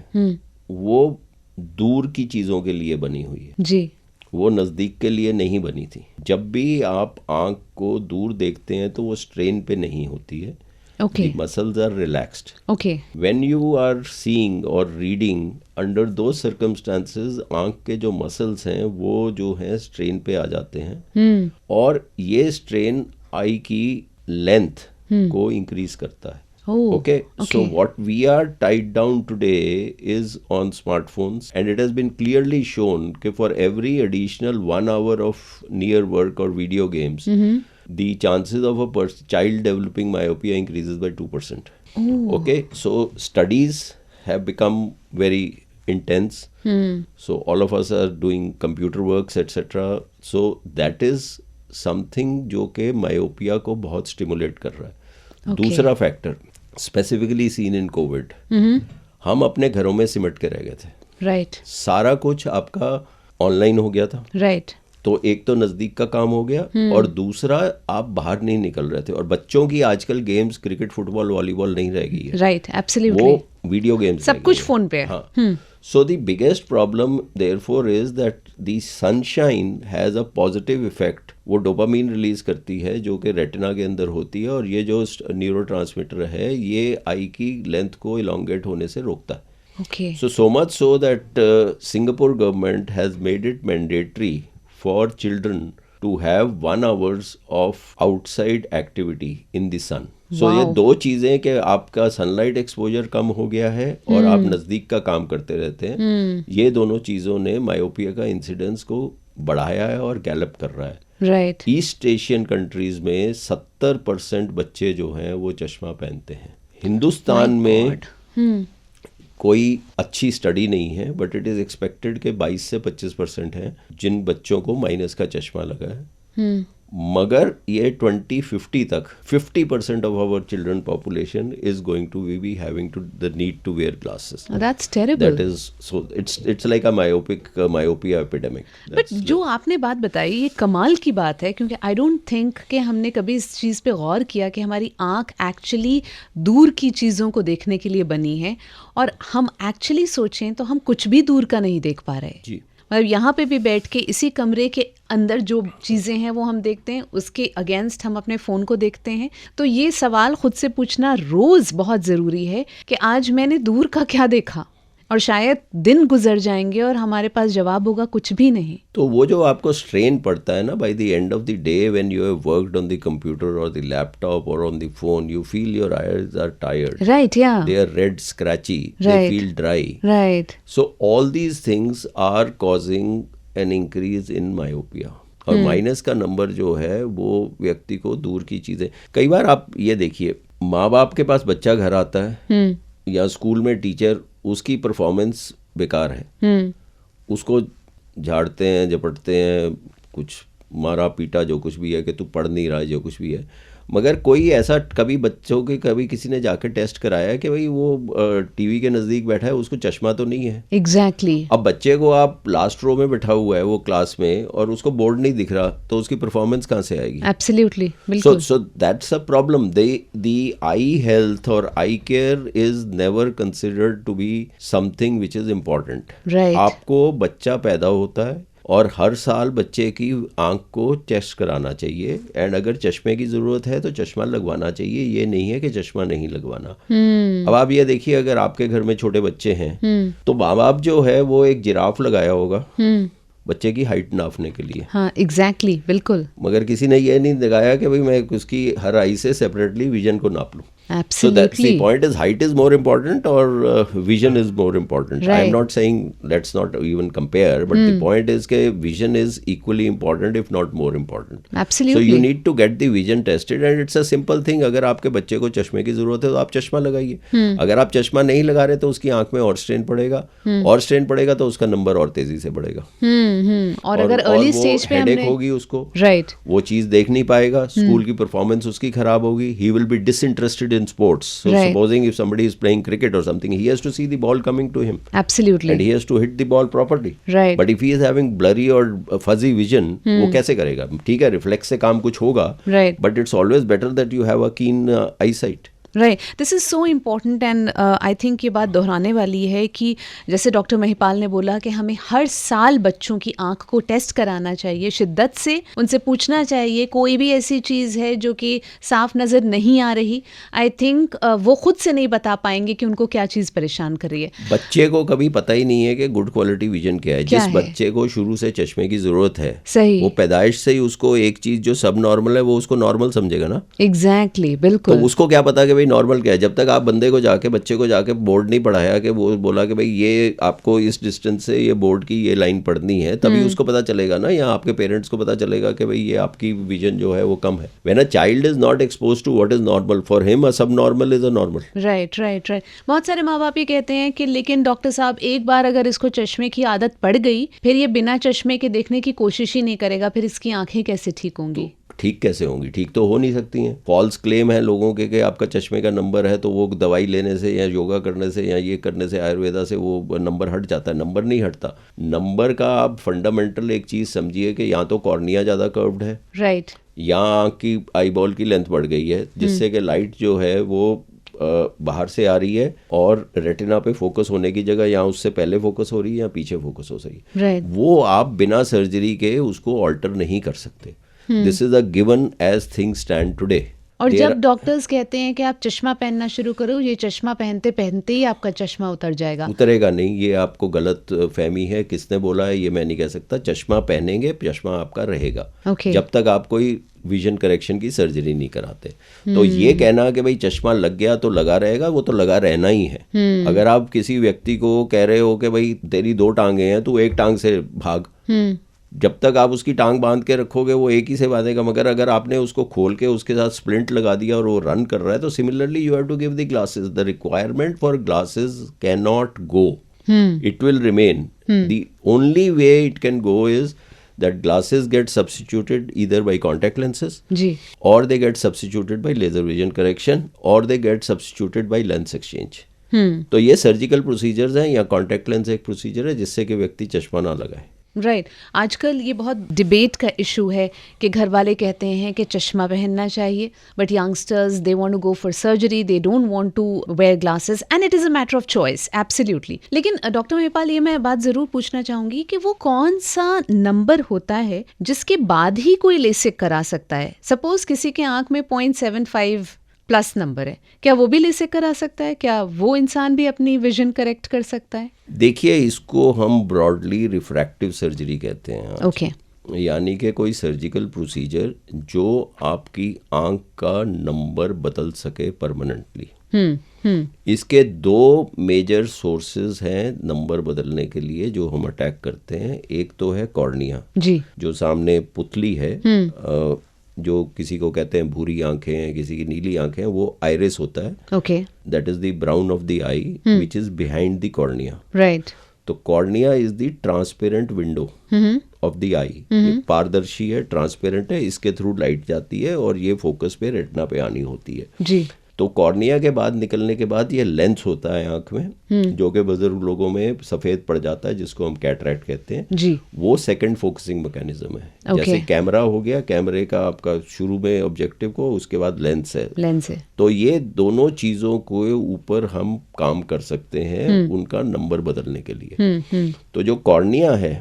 वो दूर की चीज़ों के लिए बनी हुई है जी, वो नज़दीक के लिए नहीं बनी थी. जब भी आप आँख को दूर देखते हैं तो वो स्ट्रेन पे नहीं होती है. Okay. The muscles are relaxed. Okay. When you are seeing or reading under those circumstances, आँख के जो मसल्स हैं वो जो हैं स्ट्रेन पे आ जाते हैं और ये स्ट्रेन आई की लेंथ को इंक्रीज करता है. Okay, so what we are tied down today is on smartphones and it has been clearly shown that for every additional 1 hour of near work or video games, the chances of a child developing myopia increases by 2%. Okay, so studies have become very intense. So all of us are doing computer works, etc. So that is something जो कि myopia को बहुत stimulate कर रहा है. दूसरा factor specifically seen in Covid, हम अपने घरों में सिमट के रह गए थे. राइट. सारा कुछ आपका ऑनलाइन हो गया था. राइट. तो एक तो नज़दीक का काम हो गया और दूसरा आप बाहर नहीं निकल रहे थे. और बच्चों की आजकल गेम्स क्रिकेट फुटबॉल वॉलीबॉल नहीं रह गई है. Right, absolutely. वो वीडियो गेम्स सब कुछ फोन पे है. हाँ. So the biggest problem therefore is that the sunshine has a positive effect. वो डोपामीन रिलीज करती है जो कि रेटिना के अंदर होती है और ये जो न्यूरोट्रांसमीटर है ये आई की लेंथ को इलोंगेट होने से रोकता है. Okay. So much so that Singapore government has made it mandatory for children to have 1 hours of outside activity in the sun. So ये दो चीजें कि आपका सनलाइट एक्सपोजर कम हो गया है और आप नजदीक का काम करते रहते हैं. ये दोनों चीजों ने मायोपिया का इंसिडेंस को बढ़ाया है और गैलप कर रहा है. राइट. ईस्ट एशियन कंट्रीज में 70% बच्चे जो हैं वो चश्मा पहनते हैं. हिंदुस्तान में कोई अच्छी स्टडी नहीं है बट इट इज़ एक्सपेक्टेड कि 22 से 25% हैं जिन बच्चों को माइनस का चश्मा लगा है. मगर ये 2050 तक 50% of our children population is going to be having to the need to wear glasses. That's terrible. That is so it's like a myopia epidemic. But जो आपने बात बताई ये कमाल की बात है क्योंकि आई डोंट थिंक कि हमने कभी इस चीज़ पे गौर किया कि हमारी आँख एक्चुअली दूर की चीज़ों को देखने के लिए बनी है और हम एक्चुअली सोचें तो हम कुछ भी दूर का नहीं देख पा रहे. जी. मतलब यहाँ पे भी बैठ के इसी कमरे के अंदर जो चीज़ें हैं वो हम देखते हैं, उसके अगेंस्ट हम अपने फ़ोन को देखते हैं. तो ये सवाल खुद से पूछना रोज़ बहुत ज़रूरी है कि आज मैंने दूर का क्या देखा. और शायद दिन गुजर जाएंगे और हमारे पास जवाब होगा कुछ भी नहीं. तो वो जो आपको स्ट्रेन पड़ता है ना by the end of the day when you have worked on the computer और द लैपटॉप और on the phone you feel your eyes are tired. Right. या they are red scratchy. They feel dry. Right. So all these things are causing an increase in myopia. और minus का number जो है वो व्यक्ति को दूर की चीजें. कई बार आप ये देखिए माँ बाप के पास बच्चा घर आता है या स्कूल में टीचर उसकी परफॉर्मेंस बेकार है, उसको झाड़ते हैं झपटते हैं, कुछ मारा पीटा जो कुछ भी है कि तू पढ़ नहीं रहा है जो कुछ भी है. मगर कोई ऐसा कभी बच्चों के कभी किसी ने जाकर टेस्ट कराया कि भाई वो टीवी के नज़दीक बैठा है, उसको चश्मा तो नहीं है? एग्जैक्टली। अब बच्चे को आप लास्ट रो में बैठा हुआ है वो क्लास में और उसको बोर्ड नहीं दिख रहा, तो उसकी परफॉर्मेंस कहाँ से आएगी? एब्सोल्युटली, बिल्कुल। So that's a problem. The eye health और eye care is never considered to be something which is important. Right. आपको बच्चा पैदा होता है और हर साल बच्चे की आंख को टेस्ट कराना चाहिए, एंड अगर चश्मे की जरूरत है तो चश्मा लगवाना चाहिए. ये नहीं है कि चश्मा नहीं लगवाना. अब आप ये देखिए, अगर आपके घर में छोटे बच्चे हैं तो माँ बाप जो है वो एक जिराफ लगाया होगा बच्चे की हाइट नापने के लिए. हाँ, एग्जैक्टली, बिल्कुल. मगर किसी ने ये नहीं लगाया कि भाई मैं उसकी हर आई से सेपरेटली विजन को नाप लूं. So that's the point, is height is more important or vision is more important. Right. I'm not saying let's not even compare, but the point is कि vision is equally important if not more important. Absolutely. So you need to get the vision tested and it's a simple thing. अगर आपके बच्चे को चश्मे की जरूरत है तो आप चश्मा लगाइए. अगर आप चश्मा नहीं लगा रहे तो उसकी आंख में और स्ट्रेन पड़ेगा, और स्ट्रेन पड़ेगा तो उसका नंबर और तेजी से बढ़ेगा. और अगर अर्ली स्टेज पे हेडेक होगी उसको, राइट, वो चीज देख नहीं पाएगा, स्कूल की परफॉर्मेंस उसकी खराब होगी. He will be disinterested in sports. So supposing if somebody is playing cricket or something, he has to see the ball coming to him. Absolutely. And he has to hit the ball properly. Right. But if he is having blurry or fuzzy vision, वो कैसे करेगा? ठीक है, reflex से काम कुछ होगा. Right. But it's always better that you have a keen eyesight. Right, this is so important and I think ये बात दोहराने वाली है कि जैसे डॉक्टर महिपाल ने बोला कि हमें हर साल बच्चों की आंख को टेस्ट कराना चाहिए शिद्दत से. उनसे पूछना चाहिए कोई भी ऐसी चीज़ है जो कि साफ नज़र नहीं आ रही. आई थिंक वो खुद से नहीं बता पाएंगे कि उनको क्या चीज़ परेशान कर रही है. बच्चे को कभी पता ही नहीं है कि गुड क्वालिटी विजन क्या है. जिस बच्चे को शुरू से चश्मे की जरूरत है, सही, वो पैदाइश से ही उसको एक चीज़ जो सब नॉर्मल है वो उसको नॉर्मल समझेगा ना. एग्जैक्टली, बिल्कुल. तो उसको क्या पता कि नॉर्मल क्या है? जब तक आप बंदे को जाके बच्चे को जाके बोर्ड नहीं पढ़ाया कि वो बोला कि भाई ये आपको इस डिस्टेंस से ये बोर्ड की ये लाइन पढ़नी है, तभी उसको पता चलेगा ना, या आपके पेरेंट्स को पता चलेगा कि भाई ये आपकी विजन जो है वो कम है. When a child is not exposed to what is normal, for him a sub normal is a normal. Right, right, right. बहुत सारे माँ बाप ये कहते हैं कि लेकिन डॉक्टर साहब एक बार अगर इसको चश्मे की आदत पड़ गई फिर ये बिना चश्मे के देखने की कोशिश ही नहीं करेगा, फिर इसकी आंखें कैसे ठीक होंगी? ठीक कैसे होंगी? ठीक तो हो नहीं सकती हैं. फॉल्स क्लेम है लोगों के कि आपका चश्मे का नंबर है तो वो दवाई लेने से या योगा करने से या ये करने से आयुर्वेदा से वो नंबर हट जाता है. नंबर नहीं हटता. नंबर का आप फंडामेंटल एक चीज़ समझिए कि या तो कॉर्निया ज़्यादा कर्व्ड है, राइट, या आँख की आई बॉल की लेंथ बढ़ गई है, जिससे कि लाइट जो है वो बाहर से आ रही है और रेटिना पे फोकस होने की जगह या उससे पहले फोकस हो रही है या पीछे फोकस हो रही है. राइट. वो आप बिना सर्जरी के उसको ऑल्टर नहीं कर सकते. This is a given as things stand today. और जब डॉक्टर्स कहते हैं कि आप चश्मा पहनना शुरू करो, ये चश्मा पहनते पहनते ही आपका चश्मा उतर जाएगा. उतरेगा नहीं, ये आपको गलत फहमी है. किसने बोला है ये मैं नहीं कह सकता. चश्मा पहनेंगे, चश्मा आपका रहेगा. जब तक आप कोई विजन करेक्शन की सर्जरी नहीं कराते. तो ये कहना कि भाई चश्मा लग गया तो लगा रहेगा, वो तो लगा रहना ही है. अगर आप किसी व्यक्ति को कह रहे हो कि भाई तेरी 2 टांगे हैं, तू एक टांग से भाग, जब तक आप उसकी टांग बांध के रखोगे वो एक ही से बांधेगा. मगर अगर आपने उसको खोल के उसके साथ स्प्लिंट लगा दिया और वो रन कर रहा है, तो similarly you have to give the glasses. The requirement for glasses can not go. It will remain. The only way it can go is that glasses get substituted either by contact lenses, or they get substituted by laser vision correction, or they get substituted by lens exchange. तो ये surgical procedures हैं या contact lens एक procedure है जिससे कि व्यक्ति चश्मा ना लगाए. राइट. आजकल ये बहुत डिबेट का इशू है कि घर वाले कहते हैं कि चश्मा पहनना चाहिए, but youngsters they want to go for surgery, they don't want to wear glasses, and it is a matter of choice. Absolutely. लेकिन डॉक्टर महिपाल, ये मैं बात ज़रूर पूछना चाहूँगी कि वो कौन सा नंबर होता है जिसके बाद ही कोई लेसिक करा सकता है? सपोज किसी के आँख में 0.75 प्लस नंबर है, क्या वो भी लेसिक करा सकता है? क्या वो इंसान भी अपनी विजन करेक्ट कर सकता है? देखिए, इसको हम ब्रॉडली रिफ्रैक्टिव सर्जरी कहते हैं. ओके. यानी कि कोई सर्जिकल प्रोसीजर जो आपकी आंख का नंबर बदल सके परमानेंटली. इसके 2 मेजर सोर्सेज हैं नंबर बदलने के लिए जो हम अटैक करते हैं. एक तो है कॉर्निया, जो सामने पुतली है, जो किसी को कहते हैं भूरी आंखें हैं, किसी की नीली आंखें हैं, वो आइरिस होता है. Okay. That is the brown of the eye which is behind the cornea. Right. तो cornea is the transparent window of the eye. ये पारदर्शी है, ट्रांसपेरेंट है, इसके थ्रू लाइट जाती है और ये फोकस पे रेटिना पे आनी होती है जी। तो कॉर्निया के बाद निकलने के बाद ये लेंस होता है आंख में, जो कि बुजुर्ग लोगों में सफेद पड़ जाता है, जिसको हम कैटरैक्ट कहते हैं जी। वो सेकंड फोकसिंग मैकेनिज्म है। जैसे कैमरा हो गया, कैमरे का आपका शुरू में ऑब्जेक्टिव को, उसके बाद लेंस है। तो ये दोनों चीजों को ऊपर हम काम कर सकते हैं उनका नंबर बदलने के लिए। तो जो कॉर्निया है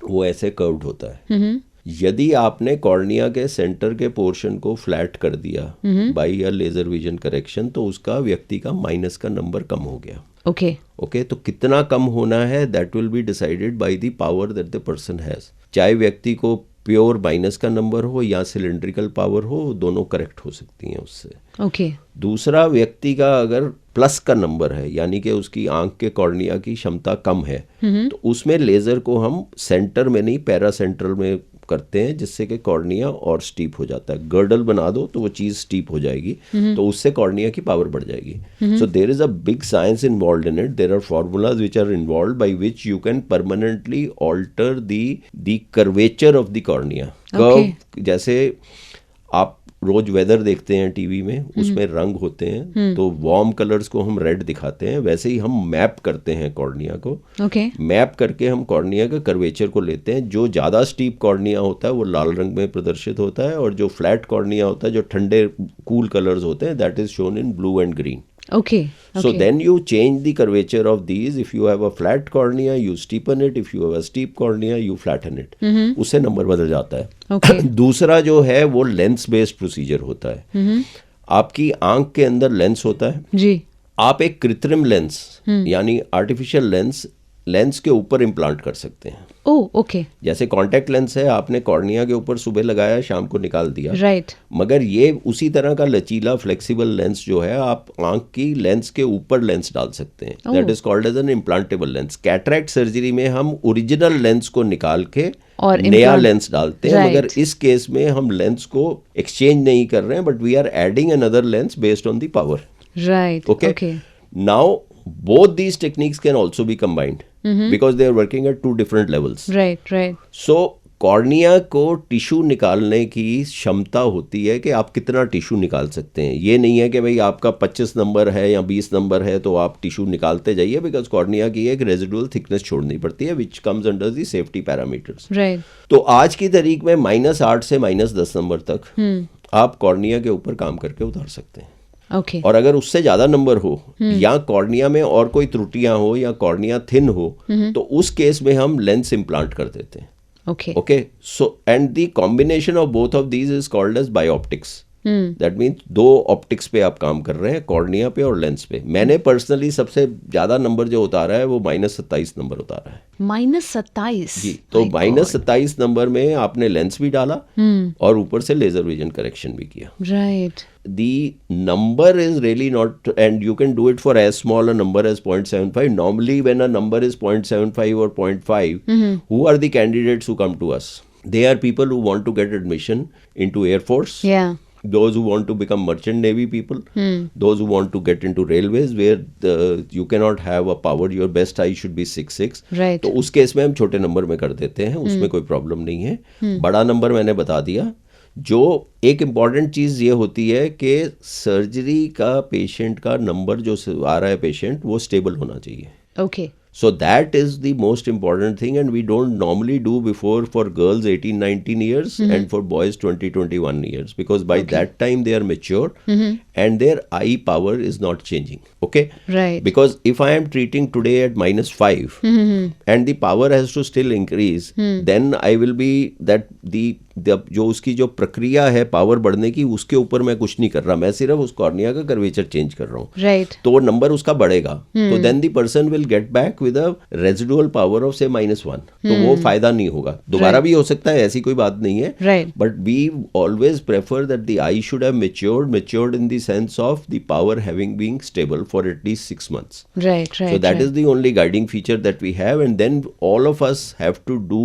वो ऐसे कर्व्ड होता है। यदि आपने कॉर्निया के सेंटर के पोर्शन को फ्लैट कर दिया बाई या लेजर विजन करेक्शन, तो उसका व्यक्ति का माइनस का नंबर कम हो गया। ओके तो कितना कम होना है, that will be decided by the power that the person has. चाहे व्यक्ति को प्योर माइनस का नंबर हो या सिलेंड्रिकल पावर हो, दोनों करेक्ट हो सकती हैं उससे। दूसरा, व्यक्ति का अगर प्लस का नंबर है, यानी कि उसकी आंख के कॉर्निया की क्षमता कम है, तो उसमें लेजर को हम सेंटर में नहीं, पैरा सेंट्रल में करते हैं, जिससे कि कॉर्निया और स्टीप हो जाता है। गर्डल बना दो तो वो चीज स्टीप हो जाएगी, तो उससे कॉर्निया की पावर बढ़ जाएगी। So there is a big science involve in it. There are formulas which are involve by which you can permanently alter the curvature of the cornea. Curve, जैसे आप रोज वेदर देखते हैं टीवी में, उसमें रंग होते हैं, तो वार्म कलर्स को हम रेड दिखाते हैं, वैसे ही हम मैप करते हैं कॉर्निया को। मैप करके हम कॉर्निया का कर्वेचर को लेते हैं। जो ज़्यादा स्टीप कॉर्निया होता है वो लाल रंग में प्रदर्शित होता है, और जो फ्लैट कॉर्निया होता है, जो ठंडे कूल कलर्स होते हैं, that is shown in blue and green. So then you change the curvature of these. If you have a flat cornea, you steepen it. If you have a steep cornea, you flatten it. उससे number बदल जाता है। दूसरा जो है वो lens based procedure होता है। आपकी आंख के अंदर लेंस होता है जी। आप एक कृत्रिम लेंस यानी आर्टिफिशियल लेंस के ऊपर इम्प्लांट कर सकते हैं। जैसे कॉन्टैक्ट लेंस है, आपने कॉर्निया के ऊपर सुबह लगाया, शाम को निकाल दिया। मगर ये उसी तरह का लचीला फ्लेक्सिबल लेंस जो है, आप आंख की लेंस के ऊपर लेंस डाल सकते हैं। That is called as an implantable lens. Cataract surgery में हम ओरिजिनल लेंस को निकाल के और नया लेंस डालते हैं, मगर इस केस में हम लेंस को एक्सचेंज नहीं कर रहे हैं, but we are adding another lens based on the power. Okay, now both these techniques can also be combined because they are working at two different levels. Right. So cornea को tissue निकालने की क्षमता होती है कि आप कितना tissue निकाल सकते हैं। ये नहीं है कि भाई आपका 25 नंबर है या 20 नंबर है तो आप टिश्यू निकालते जाइए, बिकॉज कॉर्निया की एक रेजिडुअल थिकनेस छोड़नी पड़ती है, which comes under the safety parameters. तो आज की तारीख में -8 से -10 नंबर तक आप कॉर्निया के ऊपर काम करके उतार सकते हैं। और अगर उससे ज्यादा नंबर हो या कॉर्निया में और कोई त्रुटियां हो या कॉर्निया थिन हो, तो उस केस में हम लेंस इम्प्लांट कर देते हैं। Okay, so and the combination of both of these is called as bioptics. That means 2 optics पे आप काम कर रहे हैं, कॉर्निया पे और लेंस पे। मैंने पर्सनली सबसे ज्यादा नंबर जो उतारा है वो -27 नंबर उतारा है। -27 जी। तो -27 नंबर में आपने लेंस भी डाला और ऊपर से लेजर विजन करेक्शन भी किया। Right. The number is really not, and you can do it for as small a number as 0.75. Normally when a number is 0.75 or 0.5, who are the candidates who come to us? They are people who want to get admission into Air Force. Yeah. Those who want to become merchant navy people, those who want to get into railways where you cannot have a power, your best eye should be 6.6. Right. तो उस case में हम छोटे number में कर देते हैं, उसमें कोई प्रॉब्लम नहीं है। बड़ा नंबर मैंने बता दिया। जो एक इम्पॉर्टेंट चीज़ ये होती है कि सर्जरी का पेशेंट का नंबर जो आ रहा है पेशेंट, वो स्टेबल होना चाहिए। Okay. So that is the most important thing, and we don't normally do before for girls 18-19 years and for boys 20-21 years, because by that time they are mature and their eye power is not changing. Okay? Right. Because if I am treating today at -5 and the power has to still increase, then I will be that the जो उसकी जो प्रक्रिया है power बढ़ने की, उसके ऊपर मैं कुछ नहीं कर रहा, मैं सिर्फ उस कॉर्निया का कर्वेचर चेंज कर रहा हूँ। Right. तो वो नंबर उसका बढ़ेगा, तो then the person will get back with a residual power of say -1, तो वो फायदा नहीं होगा। दोबारा भी हो सकता है, ऐसी कोई बात नहीं है, but we always prefer that the eye should have matured in the sense of the power having been stable for at least 6 months. Right. So that is the only guiding feature that we have, and then all of us have to do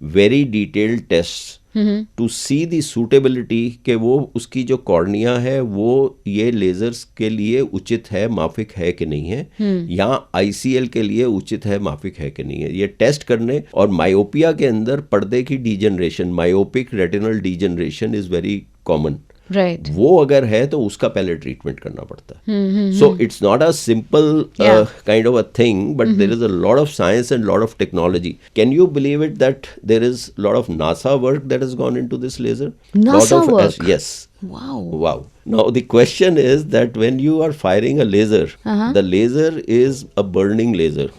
very detailed tests to see the suitability कि वो उसकी जो cornea है वो ये ledgers के लिए उचित है, माफिक है कि नहीं है, या ICL के लिए उचित है, माफिक है कि नहीं है, ये टेस्ट करने। और मायोपिया के अंदर पर्दे की degeneration, myopic retinal degeneration is very common, right, वो अगर है तो उसका पहले ट्रीटमेंट करना पड़ता है। So it's not a simple kind of a thing, but there is a lot of science and lot of technology. Can you believe it that there is lot of NASA work that has gone into this laser? NASA work? Yes. Wow. Now the question is that when you are firing a laser, the laser is a burning laser.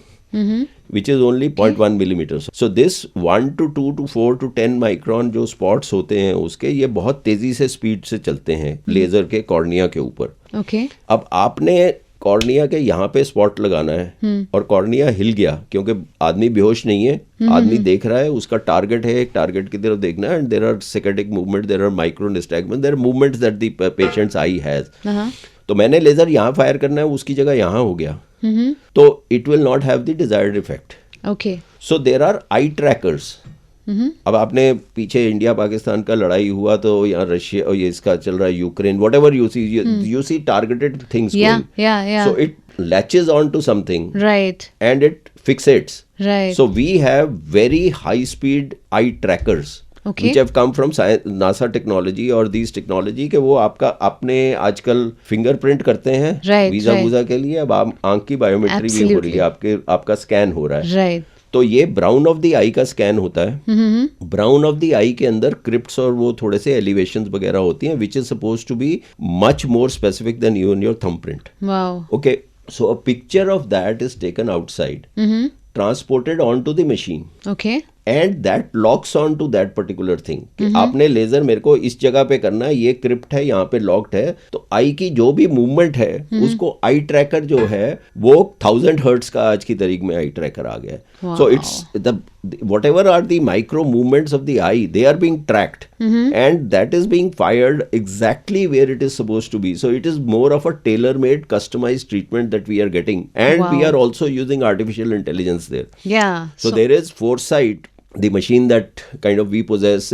Which is only 0.1 millimeters. So this 1 to 2 to 4 to 10 micron जो spots होते हैं उसके, ये बहुत तेजी से speed से चलते हैं लेजर के कॉर्निया के ऊपर। Okay. अब आपने कॉर्निया के यहाँ पे स्पॉट लगाना है और कॉर्निया हिल गया, क्योंकि आदमी बेहोश नहीं है, आदमी देख रहा है, उसका टारगेट है, एक टारगेट की तरफ देखना है, and there are saccadic movement, there are micro nystagmus, there are movements that the patient's eye has. तो मैंने लेजर यहाँ फायर करना है, उसकी जगह यहाँ हो गया, तो it will not have the desired effect. Okay, so there are eye trackers. अब आपने पीछे इंडिया पाकिस्तान का लड़ाई हुआ तो यहाँ रशिया और ये इसका चल रहा है, Ukraine, whatever you see targeted things going. Yeah. So it latches on to something, right, and it fixates. Right. So we have very high speed eye trackers. Okay. Which have come from NASA technology और these technology के वो आपका अपने आजकल fingerprint करते हैं visa के लिए। अब आंख की बायोमेट्री भी हो रही है, आपका स्कैन हो रहा है। Right. तो ये ब्राउन ऑफ द आई का स्कैन होता है। ब्राउन ऑफ द आई के अंदर क्रिप्ट्स और वो थोड़े से एलिवेशंस वगैरह होती हैं, which is suppose to be much more specific than you in your thumbprint. Okay, so a picture of that is taken outside, transported onto the machine. Okay. And that locks on to that particular thing. कि आपने laser मेरे को इस जगह पे करना है, ये क्रिप्ट है, यहाँ पे लॉक्ड है, तो आई की जो भी मूवमेंट है उसको आई ट्रैकर जो है वो 1000 हर्ट्ज का आज की तारीख में आई ट्रैकर आ गया है। So it's the whatever are the micro movements of the eye, they are being tracked, and that is being fired exactly where it is supposed to be. So it is more of a tailor-made customized treatment that we are getting, and we are also using artificial intelligence there. Yeah. So there is foresight. The machine that kind of we possess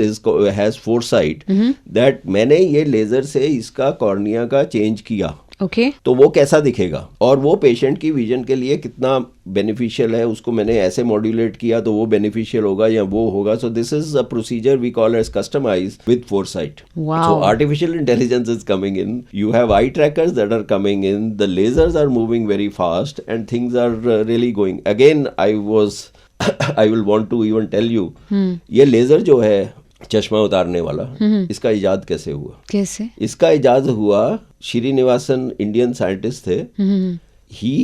has foresight that मैंने ये laser से इसका cornea का change किया, तो वो कैसा दिखेगा और वो पेशेंट की विजन के लिए कितना बेनिफिशियल है, उसको मैंने ऐसे मॉड्यूलेट किया तो वो बेनिफिशियल होगा या वो होगा। So this is a procedure we call as customise with foresight. So artificial intelligence is coming in, you have eye trackers that are coming in, the lasers are moving very fast and things are really going. Again I will want to even tell you, ये laser जो है चश्मा उतारने वाला, इसका इजाद कैसे हुआ? कैसे? इसका इजाद हुआ, श्रीनिवासन इंडियन साइंटिस्ट थे, he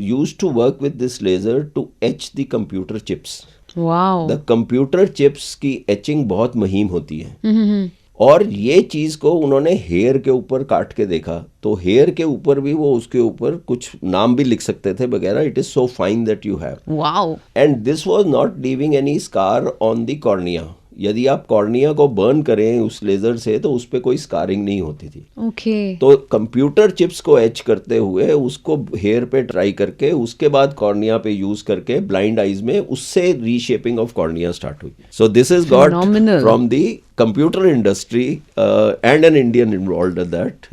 used to work with this laser to etch the computer chips. Wow. The computer chips की etching बहुत महीन होती है, और ये चीज को उन्होंने हेयर के ऊपर काट के देखा, तो हेयर के ऊपर भी वो उसके ऊपर कुछ नाम भी लिख सकते थे वगैरह। It is so fine that you have. Wow. And this was not leaving any scar on the cornea. यदि आप कॉर्निया को बर्न करें उस लेजर से तो उस पर कोई स्कारिंग नहीं होती थी। Okay. तो कंप्यूटर चिप्स को एच करते हुए उसको हेयर पे ट्राई करके उसके बाद कॉर्निया पे यूज करके ब्लाइंड आईज में उससे रीशेपिंग ऑफ कॉर्निया स्टार्ट हुई। सो this is got from the computer industry and an Indian involved in that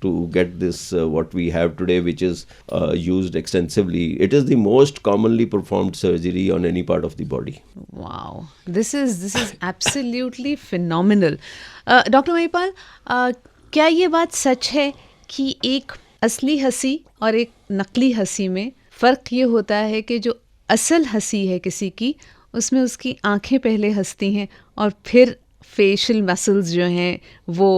to get this what we have today, which is used extensively. It is the most commonly performed surgery on any part of the body. Wow, this is absolutely phenomenal. Dr. Mahipal, क्या ये बात सच है कि एक असली हंसी और एक नकली हंसी में फ़र्क ये होता है कि जो असल हंसी है किसी की, उसमें उसकी आंखें पहले हंसती हैं और फिर फेशियल मसल्स जो हैं वो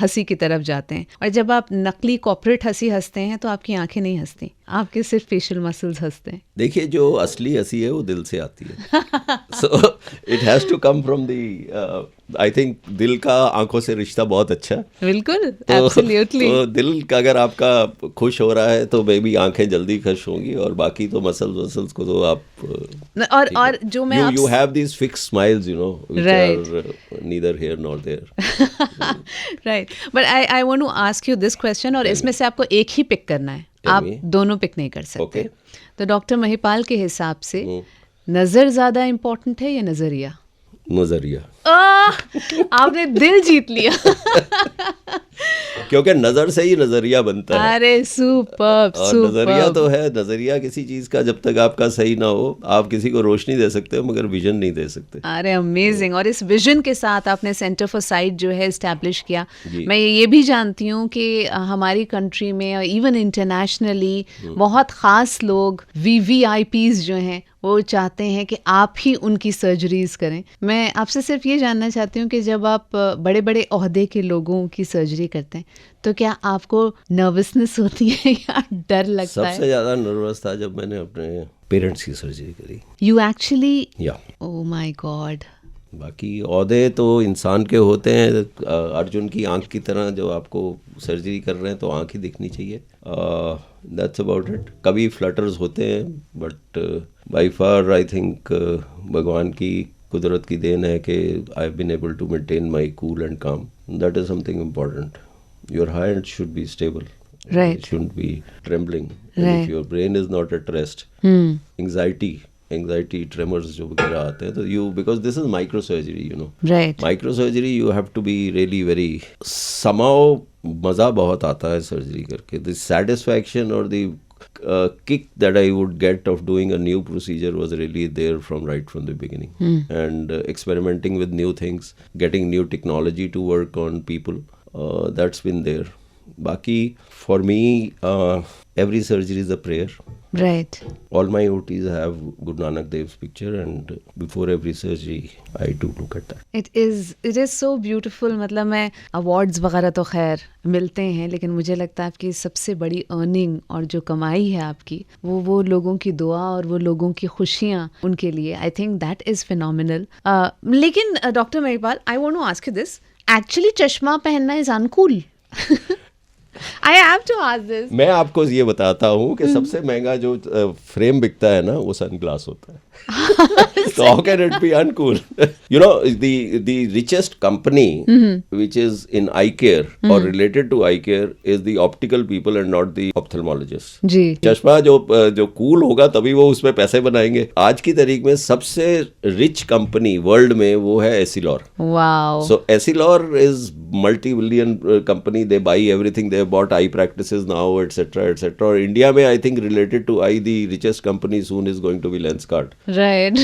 हंसी की तरफ जाते हैं, और जब आप नकली कॉर्पोरेट हंसी हंसते हैं तो आपकी आंखें नहीं हंसती, आपके सिर्फ फेशियल मसल्स हंसते हैं। देखिए, जो असली हंसी है वो दिल से आती है। So it has to come from the, I think दिल का आंखों से रिश्ता बहुत अच्छा है। बिल्कुल, एब्सोल्युटली। तो दिल का अगर आपका खुश हो रहा है तो मे बी आंखें जल्दी खुश होंगी, और बाकी तो मसल्स को तो आप और जो मैं you have these fix smiles, you know, which are neither here nor there. Right, but I want to ask you this question, और इसमें से आपको एक ही पिक करना है, आप दोनों पिक नहीं कर सकते। तो डॉक्टर महिपाल के हिसाब से नजर ज्यादा इम्पोर्टेंट है या नजरिया? नजरिया। आपने दिल जीत लिया। क्योंकि नजर से ही नजरिया बनता है। अरे सुपर्ब, और नजरिया तो है, नजरिया किसी चीज का जब तक आपका सही ना हो, आप किसी को रोशनी दे सकते हो मगर विजन नहीं दे सकते। अरे अमेजिंग। और इस विजन के साथ आपने सेंटर फॉर साइट जो है एस्टैब्लिश किया। मैं ये भी जानती हूँ कि हमारी कंट्री में और इवन इंटरनेशनली बहुत खास लोग VVIPs जो हैं वो चाहते हैं कि आप ही उनकी सर्जरीज करें। मैं आपसे सिर्फ ये जानना चाहती हूँ कि जब आप बड़े बड़े ओहदे के लोगों की सर्जरी करते हैं तो क्या आपको नर्वसनेस होती है या डर लगता है? सबसे ज्यादा नर्वस था जब मैंने अपने पेरेंट्स की सर्जरी करी। You actually? Yeah. Oh my god. बाकी ओहदे तो इंसान के होते हैं। अर्जुन की आंख की तरह जो आपको सर्जरी कर रहे हैं तो आंख ही दिखनी चाहिए। That's about it. कभी फ्लटर्स होते हैं but by far I think भगवान की कुदरत की देन है कि I have been able to maintain my cool and calm. That is something important. Your heart should be stable, right, it shouldn't be trembling. And right, if your brain is not at rest, anxiety tremors जो वगैरह आते हैं तो you, because this is microsurgery, you know, right, microsurgery you have to be really very somehow मज़ा बहुत आता है surgery करके। the satisfaction or the kick that I would get of doing a new procedure was really there right from the beginning. And experimenting with new things, getting new technology to work on people, that's been there. Baki, for me, every surgery is a prayer. right. All my OTs have Guru Nanak Dev's picture, and before every surgery, I do look at that. It is so beautiful. मतलब मैं awards वगैरह तो खैर मिलते हैं, लेकिन मुझे लगता है आपकी सबसे बड़ी अर्निंग और जो कमाई है आपकी वो लोगों की दुआ और वो लोगों की खुशियाँ उनके लिए। I think that is phenomenal. लेकिन doctor Mahipal, I want to ask you this, actually चश्मा पहनना is uncool? I have to ask this. मैं आपको ये बताता हूँ कि सबसे महंगा जो फ्रेम बिकता है ना वो सनग्लास होता है। So how can it be uncool? You know, the richest company which is in eye care or related to eye care is the optical people and not the ophthalmologists. जी। चश्मा जो cool होगा तभी वो उसमें पैसे बनाएंगे। आज की तारीख में सबसे रिच कंपनी वर्ल्ड में वो है एसिलॉर। Wow. So Essilor is multi-billion company. They buy everything. They have bought eye practices now, etc., etc. और इंडिया में I think related to eye, the richest company soon is going to be Lenskart. Right.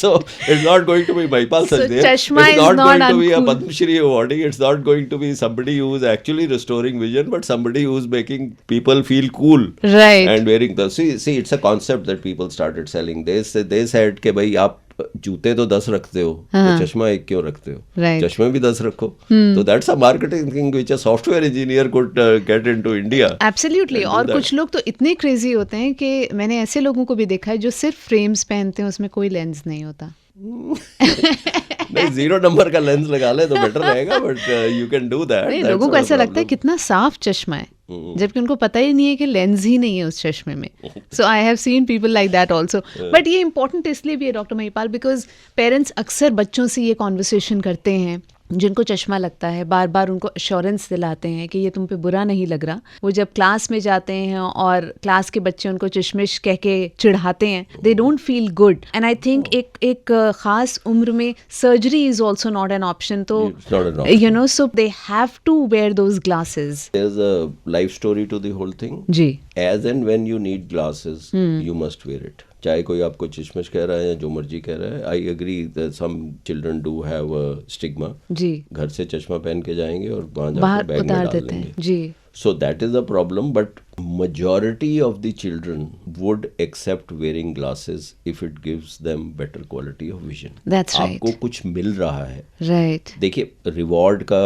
So it's not going to be Mahipal So Sachdev. Chashma It's is not not going to be a uncool. Padma Shri awarding. It's not going to be somebody who is actually restoring vision, but somebody who is making people feel cool. Right. And wearing the see, it's a concept that people started selling. They said कि भाई आप जूते तो 10 रखते हो तो चश्मा एक क्यों रखते हो? Right. चश्मे भी 10 रखो। तो that's a marketing thing which a software engineer could get into India. Absolutely. और कुछ लोग तो इतने क्रेजी होते हैं कि मैंने ऐसे लोगों को भी देखा है जो सिर्फ फ्रेम्स पहनते हैं, उसमें कोई लेंस नहीं होता। नहीं, 0 नंबर का लेंस लगा ले तो बेटर रहेगा, but you can do that. नहीं, लोगों को ऐसा लगता है कितना साफ चश्मा है, जबकि उनको पता ही नहीं है कि लेंस ही नहीं है उस चश्मे में। So I have seen people like that also. But ये इंपॉर्टेंट इसलिए भी है डॉक्टर महिपाल, बिकॉज पेरेंट्स अक्सर बच्चों से ये कॉन्वर्सेशन करते हैं जिनको चश्मा लगता है, बार बार उनको अश्योरेंस दिलाते हैं कि ये तुम पे बुरा नहीं लग रहा। वो जब क्लास में जाते हैं और क्लास के बच्चे उनको चश्मिश कह के चिढ़ाते हैं, they don't feel good. And I think एक खास उम्र में surgery is also not an option. तो you know, so they have to wear those glasses. There is a life story to the whole thing. जी। As and when you need glasses you must wear it. चाहे कोई आपको चश्मिश कह रहा है या जो मर्जी कह रहा है। I agree that some children do have a stigma. जी। घर से चश्मा पहन के जाएंगे और वहां बाहर जाकर बैग में उतार डाल देते हैं। देंगे। जी। So that is the problem, but majority of the children would accept wearing glasses if it gives them better quality of vision. That's right. आपको कुछ मिल रहा है। Right. देखिए, रिवॉर्ड का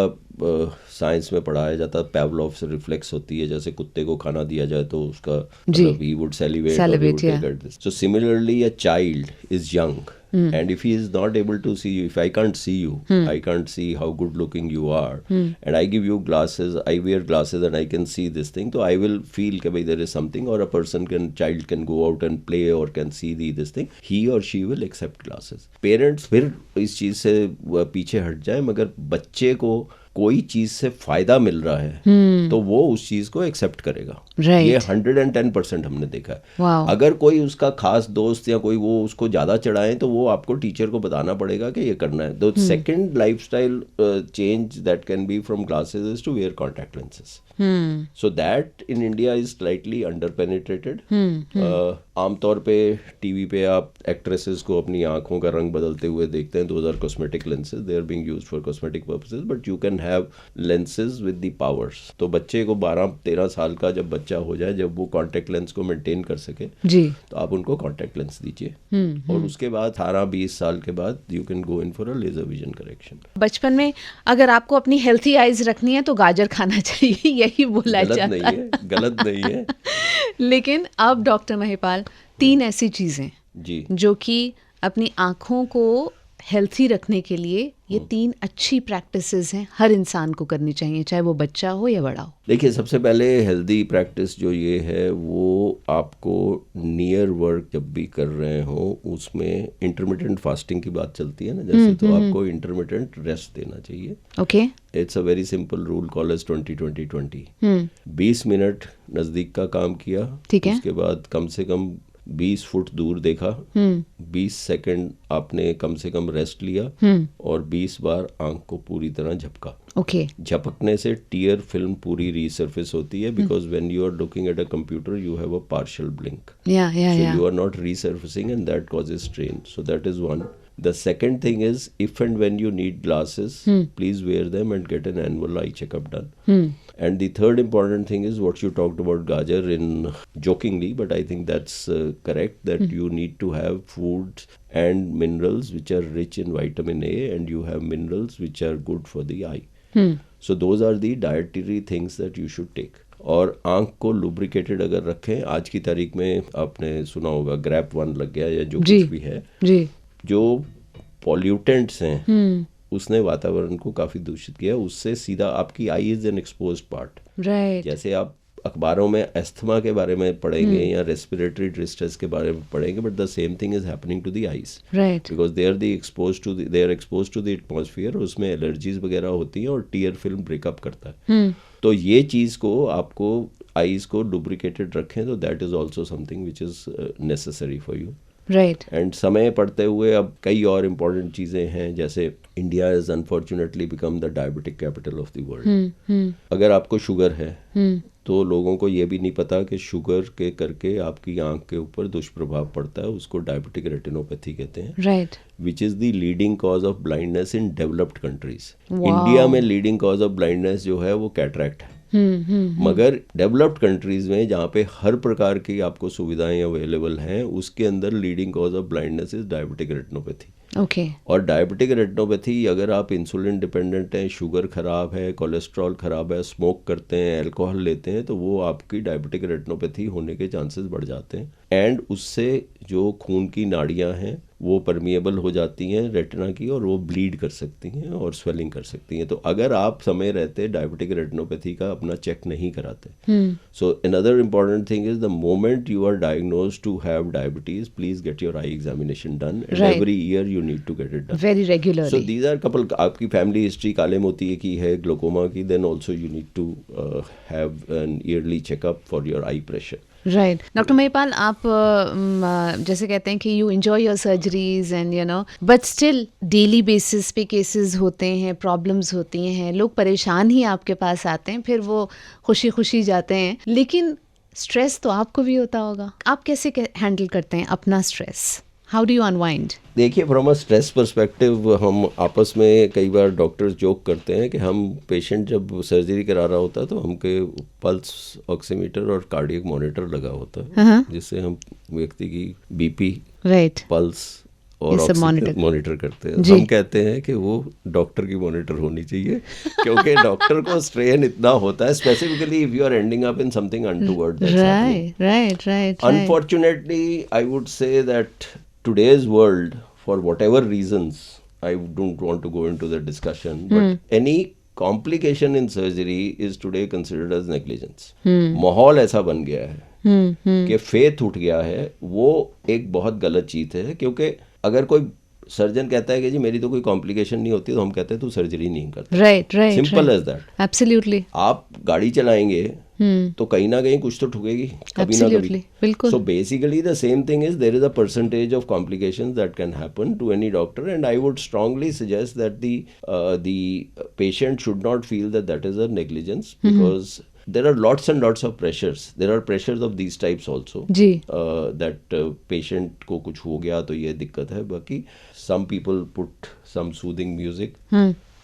साइंस में पढ़ाया जाता है, पैवलोव से रिफ्लेक्स होती है। जैसे कुत्ते को खाना दिया जाए तो उसका मतलब he would salivate or he would take this. So similarly, a child is young. And if he is not able to see you, if I can't see you, I can't see how good looking you are, and I give you glasses, I wear glasses and I can see this thing, so I will feel that there is something, or a child can go out and play or can see this thing, he or she will accept glasses. Parents फिर इस चीज़ से पीछे हट जाए, मगर बच्चे को कोई चीज से फायदा मिल रहा है तो वो उस चीज को एक्सेप्ट करेगा। ये 110% हमने देखा है। अगर कोई उसका खास दोस्त या कोई वो उसको ज्यादा चढ़ाए तो वो आपको टीचर को बताना पड़ेगा कि ये करना है। The second lifestyle change that can be from glasses is to wear contact lenses. So that in India is slightly under penetrated. आमतौर पे टीवी पे आप एक्ट्रेसेस को अपनी आंखों का रंग बदलते हुए देखते हैं। Those are cosmetic lenses, they are being used for cosmetic purposes, but you can have lenses with the powers. तो बच्चे को 12-13 साल का जब बच्चा हो जाए, जब वो कॉन्टैक्ट लेंस को मेंटेन कर सके जी, तो आप उनको कॉन्टैक्ट लेंस दीजिए। और उसके बाद 18-20 साल के बाद you can go in for a laser vision correction. बचपन में अगर आपको अपनी हेल्थी आईज रखनी है तो गाजर खाना चाहिए, यही बोला जाता है। गलत नहीं है। लेकिन अब डॉक्टर महिपाल 3 ऐसी चीजें जी जो कि अपनी आंखों को हेल्थी रखने के लिए ये 3 अच्छी प्रैक्टिसेस हैं, हर इंसान को करनी चाहिए, चाहे वो बच्चा हो या बड़ा हो। देखिए, सबसे पहले हेल्दी प्रैक्टिस जो ये है वो आपको नियर वर्क जब भी कर रहे हो उसमें इंटरमिटेंट फास्टिंग की बात चलती है ना, जैसे तो आपको इंटरमिटेंट रेस्ट देना चाहिए। Okay, it's a very simple rule called as 20-20-20। 20 minute नजदीक का काम किया, ठीक है, उसके बाद कम से कम 20 फुट दूर देखा, 20 सेकंड आपने कम से कम रेस्ट लिया और 20 बार आंख को पूरी तरह झपका। ओके, झपकने से टीयर फिल्म पूरी रीसर्फेस होती है, because when you are looking at a computer you have a partial blink, so you are not resurfacing and that causes strain. So that is one. The second thing is, if and when you need glasses, please wear them and get an annual eye checkup done. And the third important thing is what you talked about gajar in jokingly, but I think that's correct, that you need to have foods and minerals which are rich in vitamin A, and you have minerals which are good for the eye. So those are the dietary things that you should take. और आंख को lubricated अगर रखें, आज की तारीख में आपने सुना होगा ग्रैप 1 लग गया या जो कुछ भी है जी, जो पॉल्यूटेंट्स हैं उसने वातावरण को काफी दूषित किया। उससे सीधा आपकी eye is an exposed part. Right, जैसे आप अखबारों में अस्थमा के बारे में पढ़ेंगे या रेस्पिरेटरी डिस्ट्रेस के बारे में पढ़ेंगे, but the same thing is happening to the eyes, right, because they are expose to the atmosphere. उसमें एलर्जीज वगैरह होती हैं और टीयर फिल्म ब्रेकअप करता है। तो ये चीज को आपको आईज को लुब्रिकेटेड रखें, तो that is also something which is necessary for you. Right, and समय पढ़ते हुए अब कई और इम्पोर्टेंट चीज़ें हैं, जैसे India is unfortunately become the diabetic capital of the world. अगर आपको शुगर है तो लोगों को ये भी नहीं पता कि शुगर के करके आपकी आंख के ऊपर दुष्प्रभाव पड़ता है, उसको डायबिटिक रेटिनोपैथी कहते हैं। Right, which is the leading cause of blindness in developed countries. India में लीडिंग कॉज ऑफ ब्लाइंडनेस जो है वो कैटरैक्ट है। मगर डेवलप्ड कंट्रीज में जहाँ पे हर प्रकार की आपको सुविधाएं अवेलेबल हैं, उसके अंदर leading cause of blindness is diabetic retinopathy. Okay, और डायबिटिक रेटिनोपैथी, अगर आप इंसुलिन डिपेंडेंट हैं, शुगर खराब है, कोलेस्ट्रॉल खराब है, स्मोक करते हैं, अल्कोहल लेते हैं, तो वो आपकी डायबिटिक रेटिनोपैथी होने के चांसेस बढ़ जाते हैं। एंड उससे जो खून की नाड़ियां हैं वो परमिएबल हो जाती हैं रेटिना की, और वो ब्लीड कर सकती हैं और स्वेलिंग कर सकती हैं। तो अगर आप समय रहते डायबिटिक रेटिनोपैथी का अपना चेक नहीं कराते, so another important thing is the moment you are diagnosed to have diabetes, please get your eye examination done, and every year you need to get it done very regularly. So these are couple, आपकी family history काले मोतिये की है, glaucoma की, then also you need to have an early checkup for your eye pressure. Right, doctor Mahipal, आप जैसे कहते हैं कि you enjoy your surgeries and you know, but still daily basis पे केसेस होते हैं, प्रॉब्लम्स होती हैं, लोग परेशान ही आपके पास आते हैं, फिर वो खुशी खुशी जाते हैं, लेकिन स्ट्रेस तो आपको भी होता होगा। आप कैसे हैंडल करते हैं अपना stress? How do you unwind? देखिए, फ्रॉम अ स्ट्रेस पर्सपेक्टिव हम आपस में कई बार डॉक्टर्स जोक करते हैं कि हम पेशेंट जब सर्जरी करा रहा होता है तो हमके पल्स ऑक्सीमीटर और कार्डियक मॉनिटर लगा होता है, जिससे हम व्यक्ति की बीपी, राइट, पल्स और मॉनिटर करते हैं। हम कहते हैं कि वो डॉक्टर की मॉनिटर होनी चाहिए, क्योंकि डॉक्टर को स्ट्रेन इतना होता है, specifically if you are ending up in something untoward. Right, unfortunately I would say that today's world, for whatever reasons, I don't want to go into the discussion, but any complication in surgery is today considered as negligence. माहौल ऐसा बन गया है कि faith उठ गया है, वो एक बहुत गलत चीज है, क्योंकि अगर कोई सर्जन कहता है कि जी मेरी तो कोई कॉम्प्लिकेशन नहीं होती, तो हम कहते हैं तू सर्जरी नहीं करता। Right right, simple as that. Absolutely. आप गाड़ी चलाएंगे तो कहीं ना कहीं कुछ तो ठुकेगी, कभी ना कभी। बिल्कुल। So basically the same thing is there is a percentage of complications that can happen to any doctor, and I would strongly suggest that the patient should not feel that that is a negligence, because there are lots and lots of pressures. There are pressures of these types also. जी. That patient को कुछ हो गया तो ये दिक्कत है. बाकी some people put some soothing music.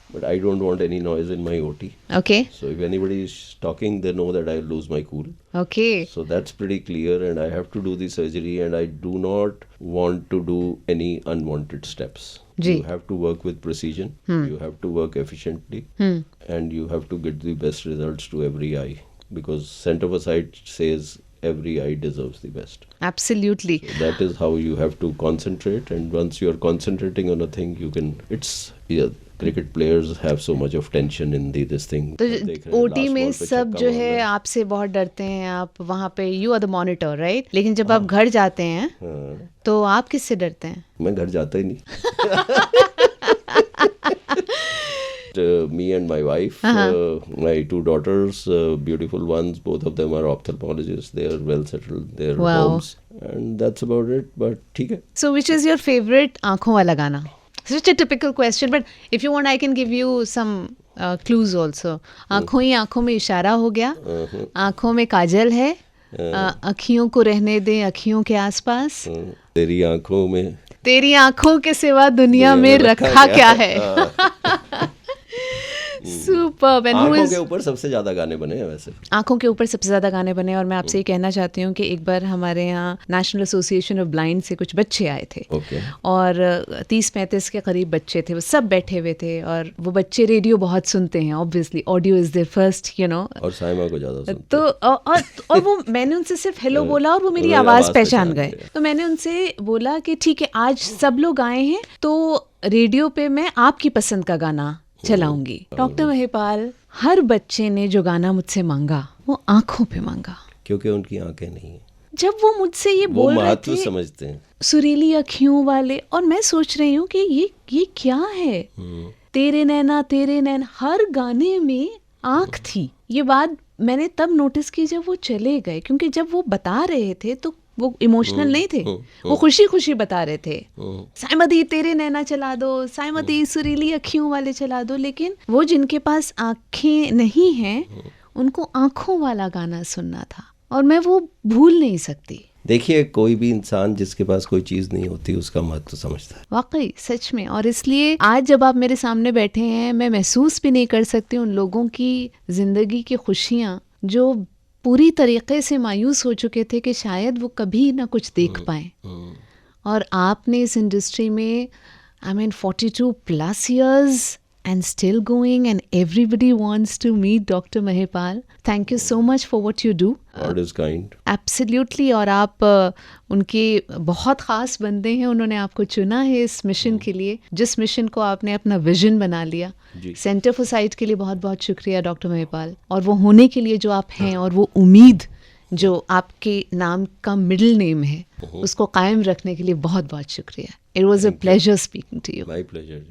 But I don't want any noise in my OT. Okay. So if anybody is talking, they know that I lose my cool. Okay. So that's pretty clear, and I have to do the surgery, and I do not want to do any unwanted steps. You have to work with precision. You have to work efficiently, and you have to get the best results to every eye, because center of sight says every eye deserves the best. Absolutely. So that is how you have to concentrate, and once you are concentrating on a thing, you can. Cricket players have so much of tension in this thing. तो OT में सब जो है आपसे बहुत डरते हैं, आप वहाँ पे you are the monitor, right? लेकिन जब आप घर जाते हैं तो आप किससे डरते हैं? मैं घर जाता ही नहीं। Me and my wife, my 2 daughters, beautiful ones, both of them are ophthalmologists. They are well settled, their homes, and that's about it. But ठीक है। So which is your favorite आँखों वाला गाना? Such a typical question, but if you want, I can give you some clues also. आँखों ही आँखों में इशारा हो गया, आँखों में काजल है, अखियों को रहने दे अखियों के आसपास, तेरी आँखों में, तेरी आँखों के सिवा दुनिया में रखा क्या है। Superb. आँखों के ऊपर सबसे ज्यादा गाने बने हैं वैसे। आँखों के ऊपर सबसे ज्यादा गाने बने, और मैं आपसे ये कहना चाहती हूँ कि एक बार हमारे यहाँ नेशनल एसोसिएशन ऑफ ब्लाइंड से कुछ बच्चे आए थे, और 30-35 के करीब बच्चे थे, वो सब बैठे हुए थे, और वो बच्चे रेडियो बहुत सुनते हैं, obviously audio is there first, you know, और साइमा को ज्यादा सुनते। तो और वो मैंने उनसे सिर्फ हेलो बोला और वो मेरी आवाज पहचान गए। तो मैंने उनसे बोला कि ठीक है, आज सब लोग आए हैं तो रेडियो पे मैं आपकी पसंद का गाना चलाऊंगी। डॉक्टर महिपाल, हर बच्चे ने जो गाना मुझसे मांगा वो आंखों पे मांगा, क्योंकि उनकी आंखें नहीं है। जब वो मुझसे ये बोल रहे थे, समझते हैं सुरीली अखियों वाले, और मैं सोच रही हूँ कि ये क्या है, तेरे नैना, हर गाने में आंख थी। ये बात मैंने तब नोटिस की जब वो चले गए, क्योंकि जब वो बता रहे थे तो वो इमोशनल नहीं थे, वो खुशी खुशी बता रहे थे, साइमती तेरे नैना चला दो, साइमती सुरीली अखियों वाले चला दो। लेकिन वो जिनके पास आंखें नहीं हैं उनको आंखों वाला गाना सुनना था, और मैं वो भूल नहीं सकती। देखिए, कोई भी इंसान जिसके पास कोई चीज नहीं होती उसका महत्व समझता है, वाकई सच में। और इसलिए आज जब आप मेरे सामने बैठे हैं, मैं महसूस भी नहीं कर सकती उन लोगों की जिंदगी की खुशियाँ जो पूरी तरीके से मायूस हो चुके थे कि शायद वो कभी ना कुछ देख पाए। और आपने इस इंडस्ट्री में, I mean 42+ years and still going, and everybody wants to meet Dr. Mahipal. Thank you so much for what you do. God is kind. Absolutely. और आप उनके बहुत ख़ास बंदे हैं, उन्होंने आपको चुना है इस मिशन के लिए, जिस मिशन को आपने अपना विजन बना लिया। सेंटर फॉर साइट के लिए बहुत बहुत शुक्रिया डॉक्टर महिपाल, और वो होने के लिए जो आप हैं, और वो उम्मीद जो आपके नाम का मिडिल नेम है, उसको कायम रखने के लिए बहुत बहुत शुक्रिया। It was a pleasure speaking to you. My pleasure.